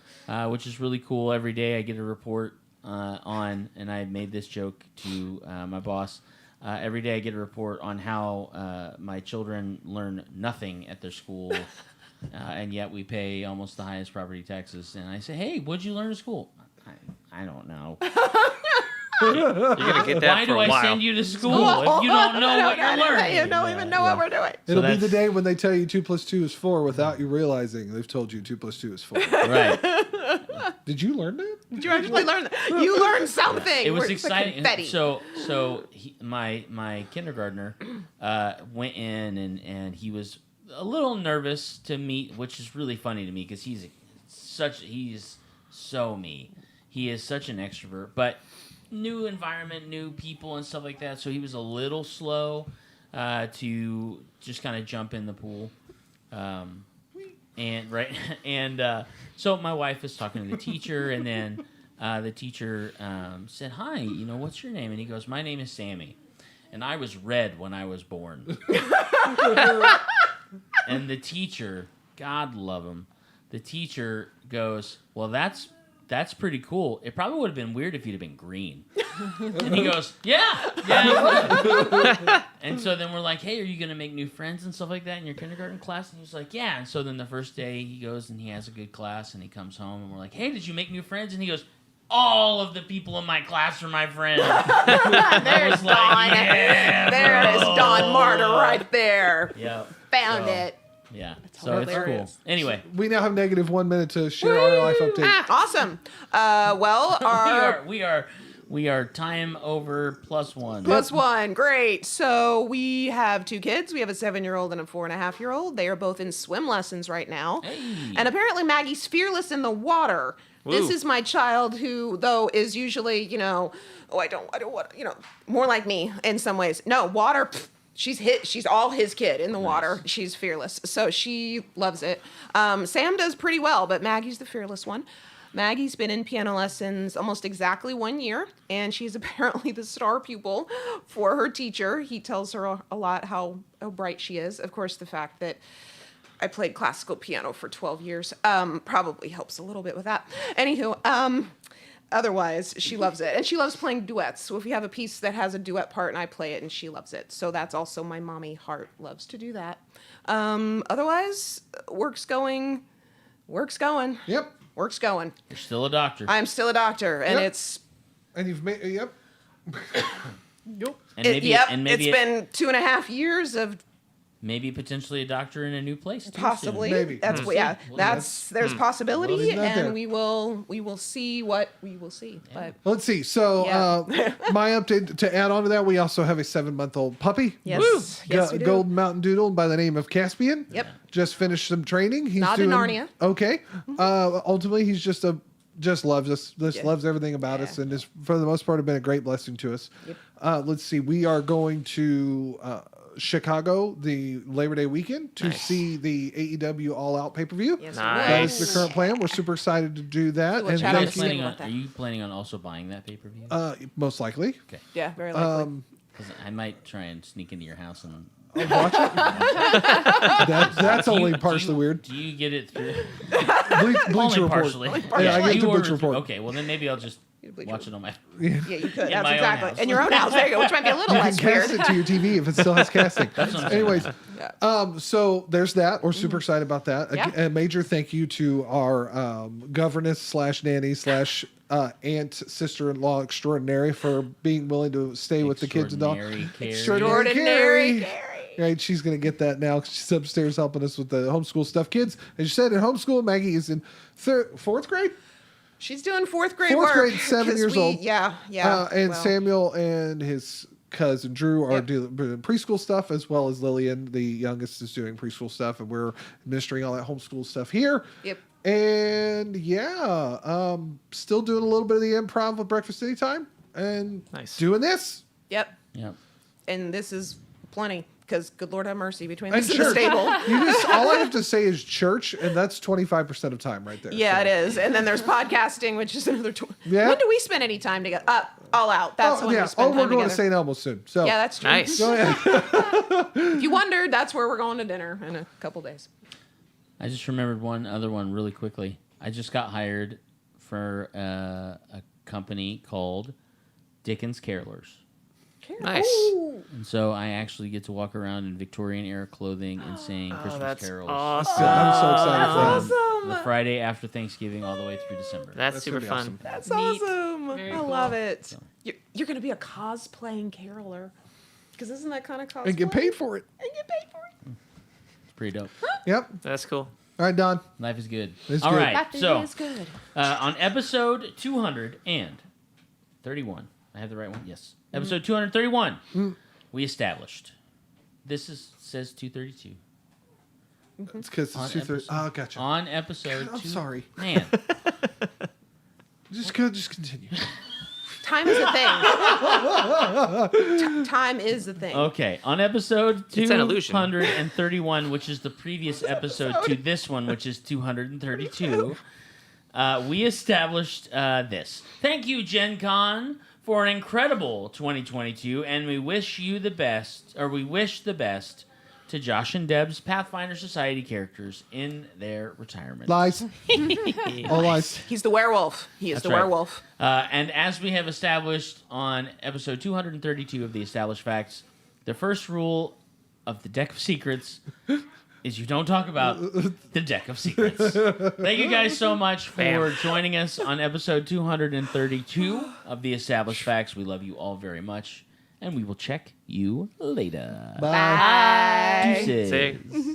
which is really cool. Every day I get a report on, and I made this joke to my boss. Every day I get a report on how my children learn nothing at their school, and yet we pay almost the highest property taxes. And I say, hey, what'd you learn at school? I don't know. You're gonna get that Why for do a I while. send you to school if you don't know what you're learning? You don't even know what we're doing. It'll be that's- the day when they tell you 2 + 2 is 4 without you realizing they've told you 2 + 2 is 4. Right. Did you learn that? Did you actually learn that? You learned something. It was It's like exciting. confetti. So my kindergartner went in and he was a little nervous to meet, which is really funny to me because he's so me. He is such an extrovert, but new environment, new people, and stuff like that. So he was a little slow to just kind of jump in the pool. So my wife is talking to the teacher, and then the teacher said, "Hi, what's your name?" And he goes, "My name is Sammy." And I was red when I was born. And the teacher, God love him, the teacher goes, "Well, that's pretty cool. It probably would have been weird if you'd have been green." And he goes, yeah. it would." And so then we're like, "Hey, are you going to make new friends and stuff like that in your kindergarten class?" And he's like, "Yeah." And so then the first day he goes and he has a good class and he comes home and we're like, "Hey, did you make new friends?" And he goes, "All of the people in my class are my friends." There's was like, Dawn. yeah, There is bro. Dawn Martyr right there. Yep. Found So, it. Yeah. So it's cool. hilarious. Anyway, We now have -1 minute to share our life update. Awesome. Well, our we are time over +1. +1. Great. So we have 2 kids. We have a 7-year-old and a 4.5-year-old. They are both in swim lessons right now. Hey. And apparently Maggie's fearless in the water. This Woo. is my child who, though, is usually, I don't want, more like me in some ways. No, water, pfft, she's all his kid in the water. She's fearless. So she loves it. Sam does pretty well, but Maggie's the fearless one. Maggie's been in piano lessons almost exactly 1 year, and she's apparently the star pupil for her teacher. He tells her a lot how bright she is. Of course, the fact that I played classical piano for 12 years probably helps a little bit with that. Anywho, otherwise, she loves it. And she loves playing duets. So if you have a piece that has a duet part and I play it and she loves it. So that's also my mommy heart loves to do that. Otherwise, work's going. Yep. Work's going. You're still a doctor. I'm still a doctor, and Yep. it's And you've made. Yep. and maybe, it's been 2.5 years of maybe potentially a doctor in a new place. Too, soon. possibly. Maybe. That's We'll yeah. see. There's possibility, Well, he's not there. and we will see what we will see. But Let's see. So, my update to add on to that, we also have a 7-month-old puppy. yes, yes, we do. Golden Mountain Doodle by the name of Caspian. Yep. Just finished some training. He's Not in doing Narnia. okay. Ultimately, he's just loves us. Just Yeah. loves everything about us, and is for the most part have been a great blessing to us. Yep. Let's see. We are going to Chicago the Labor Day weekend to see the AEW All Out pay-per-view. Yes, Nice. That is the current plan. We're super excited to do that. So we'll And chat Are on you, thank the you. planning about on, that. are you planning on also buying that pay per view? Most likely. yeah, very likely. Um, 'Cause I might try and sneak into your house and. Watch it. That's Do you- only do partially you- weird. Do you get it through? Bleach Only Report. partially. Yeah, I get You the Bleach ordered- Report. Okay, well then maybe I'll just Bleach watch it on my. yeah, you could. in That's my own exactly. house. In your own house. There you go. Which might be a little You can less cast weird. it to your TV if it still has casting. what I'm saying. Anyways, Yeah. so there's that. We're super excited about that. Yeah. A major thank you to our governess / nanny / aunt sister-in-law extraordinary for being willing to stay with the kids and all. Extraordinary care. Extraordinary Carrie. Right, she's gonna get that now. 'Cause she's upstairs helping us with the homeschool stuff. Kids, as you said, in homeschool, Maggie is in 4th grade. She's doing 4th grade Fourth work. grade, 7 'cause years old. Yeah. And well, Samuel and his cousin Drew are Yep. doing preschool stuff, as well as Lillian, the youngest, is doing preschool stuff, and we're administering all that homeschool stuff here. Yep. And still doing a little bit of the improv with Breakfast Anytime, and Nice. doing this. Yep. Yep. And this is plenty because good Lord have mercy between And this and the church. stable. You just all I have to say is church, and that's 25% of time right there. Yeah, So- it is. And then there's podcasting, which is another. Yeah. When do we spend any time together? All out. That's Oh when yeah. we spend Oh, time we're going to together. St. Elmo soon. So Yeah, that's true. Nice. go ahead. If you wondered, that's where we're going to dinner in a couple days. I just remembered one other one really quickly. I just got hired for a company called Dickens Carolers. Nice. And so I actually get to walk around in Victorian era clothing and sing Christmas That's carols. awesome. I'm so excited for from that. the Friday after Thanksgiving all the way through December. That's That's super gonna be fun. awesome. That's Neat. awesome. Very I cool. love it. You're going to be a cosplaying caroler. Because isn't that kind of cosplay? And get paid for it. And get paid for it. It's pretty dope. Yep. That's cool. All right, Don. Life is good. It's All good. right, That so is good. on episode 231, I have the right one. Yes, episode 231, we established. Says 232 It's because On it's 2:30. episode- Oh, gotcha. on episode. I'm sorry. Man, Just continue. Time is a thing. Time is the thing. okay, on episode It's an illusion. 231, which is the previous episode to this one, which is 232. We established this. Thank you, Gen Con, for an incredible 2022, and we wish you the best, or we wish the best to Josh and Deb's Pathfinder Society characters in their retirement. Lies. All lies. He's the werewolf. He is That's the right. werewolf. And as we have established on episode 232 of the Established Facts, the first rule of the Deck of Secrets is you don't talk about the Deck of Secrets. Thank you guys so much for Bam. joining us on episode 232 of the Established Facts. We love you all very much, and we will check you later. Bye. Bye. Deuces. See?